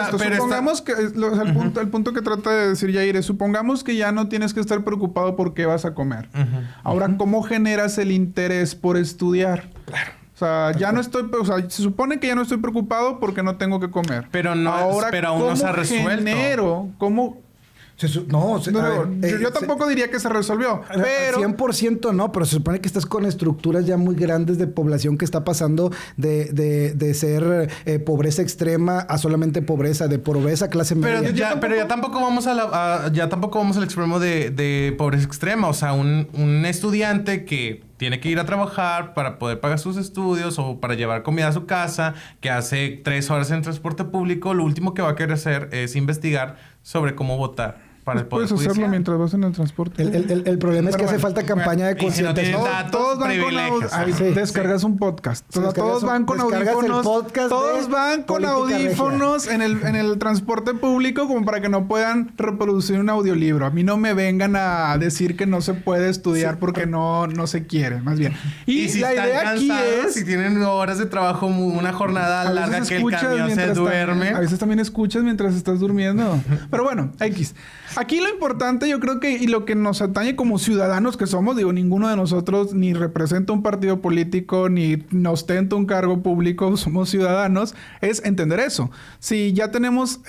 que el punto que trata de decir Yair es, supongamos que ya no tienes que estar preocupado por qué vas a comer. Ahora, ¿cómo generas el interés por estudiar? Claro. O sea, ya no estoy... O sea, se supone que ya no estoy preocupado porque no tengo que comer. Pero no... Ahora, pero aún no se ha resuelto. ¿Cómo... yo tampoco diría que se resolvió, pero... 100% no, pero se supone que estás con estructuras ya muy grandes de población que está pasando de ser pobreza extrema a solamente pobreza, de pobreza clase media. Pero ya tampoco vamos al extremo de pobreza extrema. O sea, un estudiante que tiene que ir a trabajar para poder pagar sus estudios o para llevar comida a su casa, que hace 3 horas en transporte público, lo último que va a querer hacer es investigar sobre cómo votar para el poder puedes hacerlo judicial. mientras vas en el transporte. El problema es que hace falta campaña de concientización. Todos van con descargas un podcast. Todos van con audífonos. Todos van con audífonos en el transporte público como para que no puedan reproducir un audiolibro. A mí no me vengan a decir que no se puede estudiar porque no se quiere, más bien. Y si la idea aquí es... Si tienen horas de trabajo, una jornada larga que el camión se duerme. A veces también escuchas mientras estás durmiendo. Pero bueno, X. Aquí lo importante, yo creo que, y lo que nos atañe como ciudadanos que somos, digo, ninguno de nosotros ni representa un partido político, ni ostenta un cargo público, somos ciudadanos, es entender eso. Si ya tenemos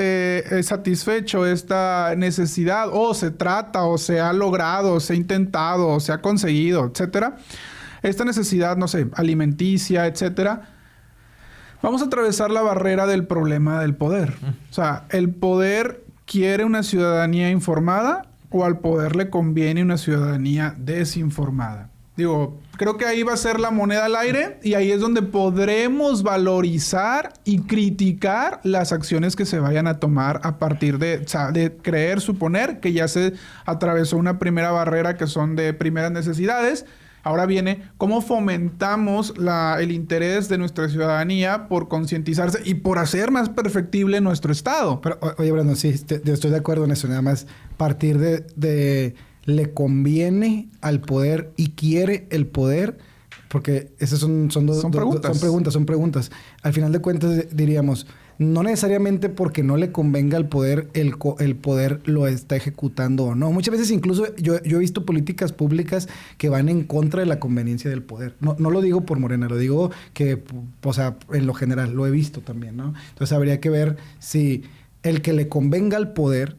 satisfecho esta necesidad, o se trata, o se ha logrado, o se ha intentado, o se ha conseguido, etcétera, esta necesidad, no sé, alimenticia, etcétera, vamos a atravesar la barrera del problema del poder. O sea, el poder... ¿Quiere una ciudadanía informada o al poder le conviene una ciudadanía desinformada? Digo, creo que ahí va a ser la moneda al aire y ahí es donde podremos valorizar y criticar las acciones que se vayan a tomar a partir de suponer que ya se atravesó una primera barrera que son de primeras necesidades. Ahora viene cómo fomentamos el interés de nuestra ciudadanía por concientizarse y por hacer más perfectible nuestro Estado. Pero, oye, Brandon, sí, estoy de acuerdo en eso. Nada más partir de le conviene al poder y quiere el poder, porque esas son preguntas. Al final de cuentas diríamos... No necesariamente porque no le convenga al poder, el poder lo está ejecutando o no. Muchas veces incluso yo he visto políticas públicas que van en contra de la conveniencia del poder. No lo digo por Morena, lo digo que, o sea, en lo general, lo he visto también, ¿no? Entonces habría que ver si el que le convenga al poder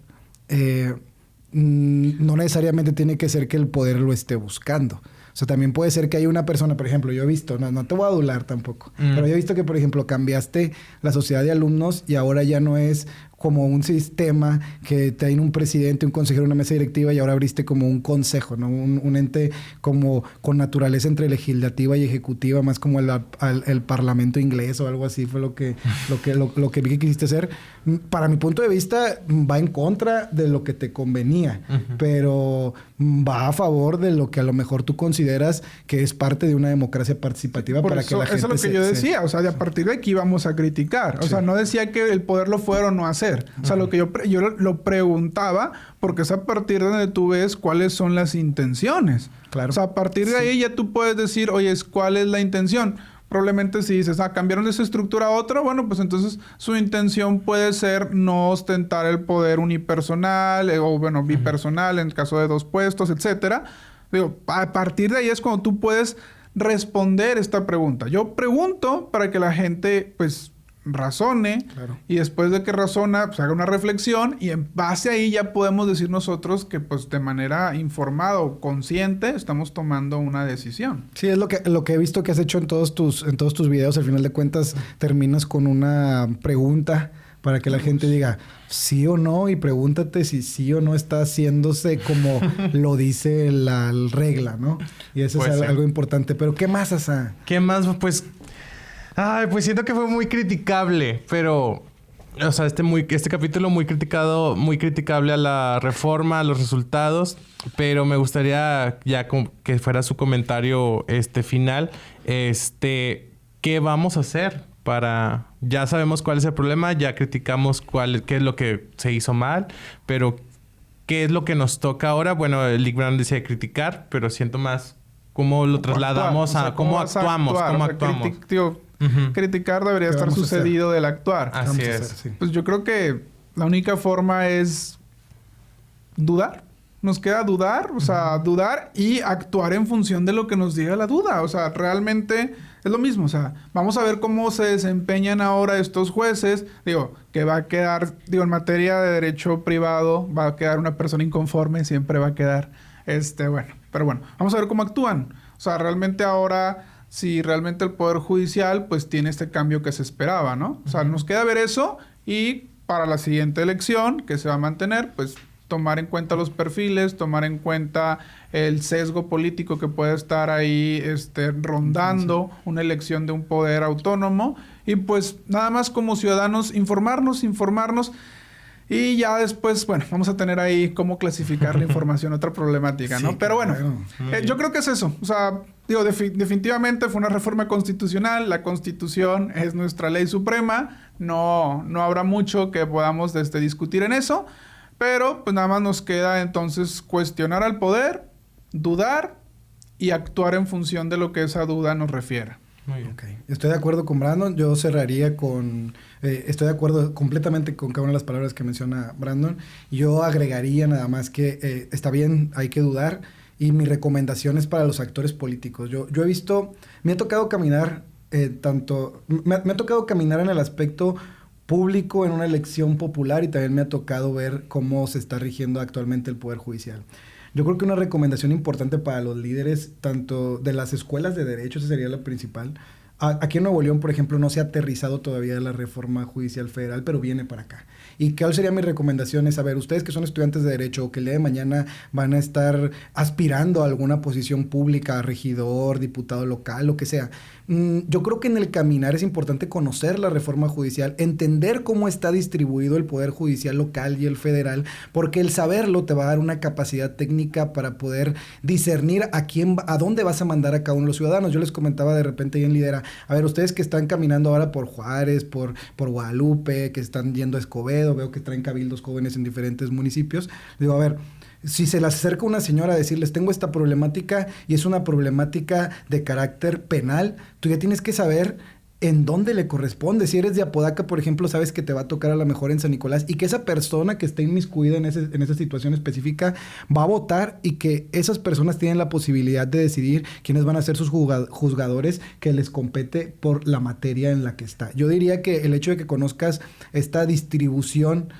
no necesariamente tiene que ser que el poder lo esté buscando. O sea, también puede ser que haya una persona, por ejemplo, yo he visto, no te voy a adular tampoco, pero yo he visto que, por ejemplo, cambiaste la sociedad de alumnos y ahora ya no es como un sistema que te un presidente, un consejero, una mesa directiva y ahora abriste como un consejo, ¿no? Un ente como con naturaleza entre legislativa y ejecutiva, más como el parlamento inglés o algo así fue lo que vi que quisiste hacer. Para mi punto de vista, va en contra de lo que te convenía, pero va a favor de lo que a lo mejor tú consideras que es parte de una democracia participativa para que la gente... Eso es lo que yo decía, o sea, de a partir de aquí vamos a criticar. O sea, no decía que el poder lo fuera o no hacer. O sea, lo que yo lo preguntaba porque es a partir de donde tú ves cuáles son las intenciones. Claro. O sea, a partir de ahí ya tú puedes decir, oye, ¿cuál es la intención? Probablemente si dices, cambiaron de esa estructura a otra, bueno, pues entonces su intención puede ser no ostentar el poder unipersonal o, bueno, bipersonal en el caso de 2 puestos, etcétera. Digo, a partir de ahí es cuando tú puedes responder esta pregunta. Yo pregunto para que la gente, pues, razone, claro. Y después de que razona, pues haga una reflexión y en base a ahí ya podemos decir nosotros que pues de manera informada o consciente estamos tomando una decisión. Sí, es lo que he visto que has hecho en todos tus videos. Al final de cuentas terminas con una pregunta para que la gente diga sí o no y pregúntate si sí o no está haciéndose como lo dice la regla, ¿no? Y eso pues es algo importante. Pero ¿qué más, Asa? ¿Qué más? Pues pues siento que fue muy criticable, pero... O sea, este capítulo muy criticable a la reforma, a los resultados, pero me gustaría ya que fuera su comentario final, ¿qué vamos a hacer para... Ya sabemos cuál es el problema, ya criticamos qué es lo que se hizo mal, pero ¿qué es lo que nos toca ahora? Bueno, Lick Brown decía criticar, pero siento más cómo lo trasladamos a cómo actuamos. Criticar debería estar sucedido del actuar. Así es. Pues yo creo que la única forma es dudar. Nos queda dudar, o sea, dudar y actuar en función de lo que nos diga la duda. O sea, realmente es lo mismo. O sea, vamos a ver cómo se desempeñan ahora estos jueces. Que va a quedar, en materia de derecho privado, va a quedar una persona inconforme, siempre va a quedar, pero bueno, vamos a ver cómo actúan. O sea, realmente ahora... si realmente el Poder Judicial pues tiene este cambio que se esperaba, ¿no? O sea, nos queda ver eso y para la siguiente elección que se va a mantener, pues tomar en cuenta los perfiles, tomar en cuenta el sesgo político que puede estar ahí rondando una elección de un poder autónomo y pues nada más como ciudadanos informarnos y ya después, bueno, vamos a tener ahí cómo clasificar la información, otra problemática, ¿no? Sí, pero bueno, yo creo que es eso. O sea, definitivamente fue una reforma constitucional. La Constitución es nuestra ley suprema. No habrá mucho que podamos discutir en eso. Pero pues nada más nos queda entonces cuestionar al poder, dudar y actuar en función de lo que esa duda nos refiera. Muy bien. Okay. Estoy de acuerdo con Brandon. Yo cerraría con... estoy de acuerdo completamente con cada una de las palabras que menciona Brandon. Yo agregaría nada más que está bien, hay que dudar. Y mi recomendación es para los actores políticos. Yo he visto... Me ha tocado caminar me ha tocado caminar en el aspecto público en una elección popular y también me ha tocado ver cómo se está rigiendo actualmente el Poder Judicial. Yo creo que una recomendación importante para los líderes, tanto de las escuelas de derecho, esa sería la principal. Aquí en Nuevo León, por ejemplo, no se ha aterrizado todavía la reforma judicial federal, pero viene para acá. ¿Y cuál sería mi recomendación? Es, a ver, ustedes que son estudiantes de derecho o que el día de mañana van a estar aspirando a alguna posición pública, regidor, diputado local, lo que sea. Yo creo que en el caminar es importante conocer la reforma judicial, entender cómo está distribuido el poder judicial local y el federal, porque el saberlo te va a dar una capacidad técnica para poder discernir a dónde vas a mandar a cada uno de los ciudadanos. Yo les comentaba de repente ahí en Lidera, a ver, ustedes que están caminando ahora por Juárez, por Guadalupe, que están yendo a Escobedo, veo que traen cabildos jóvenes en diferentes municipios, digo, a ver, si se les acerca una señora a decirles, tengo esta problemática y es una problemática de carácter penal, tú ya tienes que saber en dónde le corresponde. Si eres de Apodaca, por ejemplo, sabes que te va a tocar a lo mejor en San Nicolás y que esa persona que esté inmiscuida en esa situación específica va a votar y que esas personas tienen la posibilidad de decidir quiénes van a ser sus juzgadores que les compete por la materia en la que está. Yo diría que el hecho de que conozcas esta distribución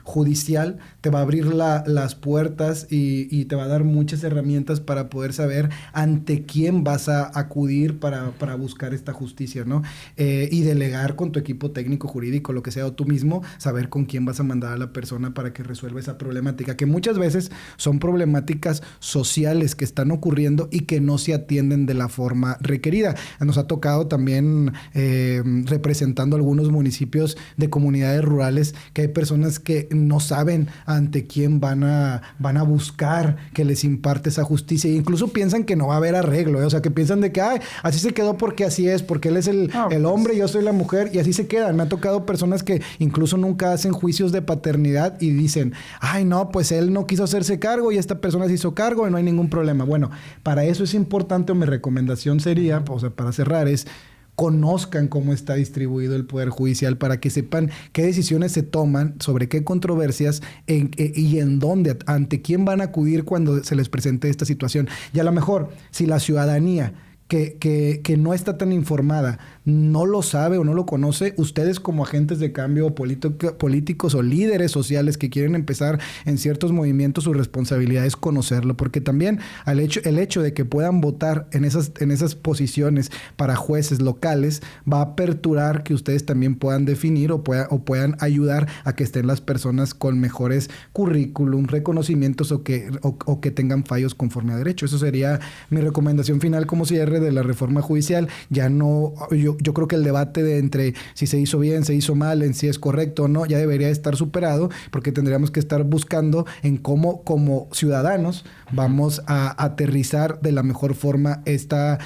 judicial te va a abrir las puertas y te va a dar muchas herramientas para poder saber ante quién vas a acudir para buscar esta justicia, ¿no? Y delegar con tu equipo técnico, jurídico, lo que sea, o tú mismo, saber con quién vas a mandar a la persona para que resuelva esa problemática, que muchas veces son problemáticas sociales que están ocurriendo y que no se atienden de la forma requerida. Nos ha tocado también representando algunos municipios de comunidades rurales que hay personas que no saben ante quién van a buscar que les imparte esa justicia e incluso piensan que no va a haber arreglo, ¿eh? O sea, que piensan de que así se quedó porque así es, porque él es el hombre, yo soy la mujer y así se quedan. Me ha tocado personas que incluso nunca hacen juicios de paternidad y dicen, ay no, pues él no quiso hacerse cargo y esta persona se hizo cargo y no hay ningún problema. Bueno, para eso es importante, o mi recomendación sería, o sea, para cerrar, es conozcan cómo está distribuido el Poder Judicial para que sepan qué decisiones se toman, sobre qué controversias y en dónde, ante quién van a acudir cuando se les presente esta situación. Y a lo mejor, si la ciudadanía que no está tan informada, no lo sabe o no lo conoce, ustedes como agentes de cambio políticos o líderes sociales que quieren empezar en ciertos movimientos, su responsabilidad es conocerlo, porque también el hecho de que puedan votar en esas posiciones para jueces locales va a aperturar que ustedes también puedan definir o puedan ayudar a que estén las personas con mejores currículum, reconocimientos o que tengan fallos conforme a derecho. Eso sería mi recomendación final como cierre de la reforma judicial. Ya no, yo creo que el debate de entre si se hizo bien, se hizo mal, en si es correcto o no, ya debería estar superado, porque tendríamos que estar buscando en cómo como ciudadanos vamos a aterrizar de la mejor forma esta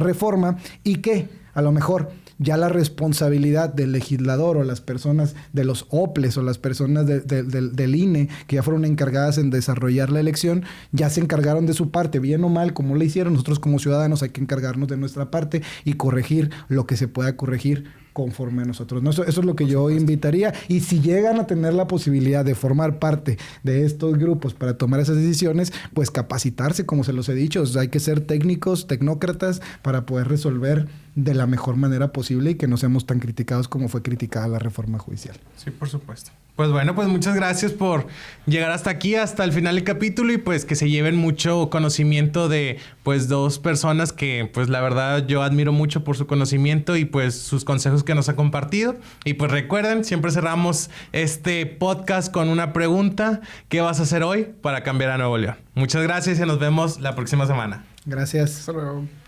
reforma y que a lo mejor ya la responsabilidad del legislador o las personas de los OPLES o las personas del INE que ya fueron encargadas en desarrollar la elección, ya se encargaron de su parte, bien o mal, como le hicieron. Nosotros como ciudadanos hay que encargarnos de nuestra parte y corregir lo que se pueda corregir conforme a nosotros, ¿no? Eso es lo que yo invitaría. Y si llegan a tener la posibilidad de formar parte de estos grupos para tomar esas decisiones, pues capacitarse, como se los he dicho. O sea, hay que ser técnicos, tecnócratas, para poder resolver de la mejor manera posible y que no seamos tan criticados como fue criticada la reforma judicial. Sí, por supuesto. Pues bueno, pues muchas gracias por llegar hasta aquí, hasta el final del capítulo, y pues que se lleven mucho conocimiento de pues dos personas que pues la verdad yo admiro mucho por su conocimiento y pues sus consejos que nos ha compartido. Y pues recuerden, siempre cerramos este podcast con una pregunta: ¿qué vas a hacer hoy para cambiar a Nuevo León? Muchas gracias y nos vemos la próxima semana. Gracias. Hasta luego.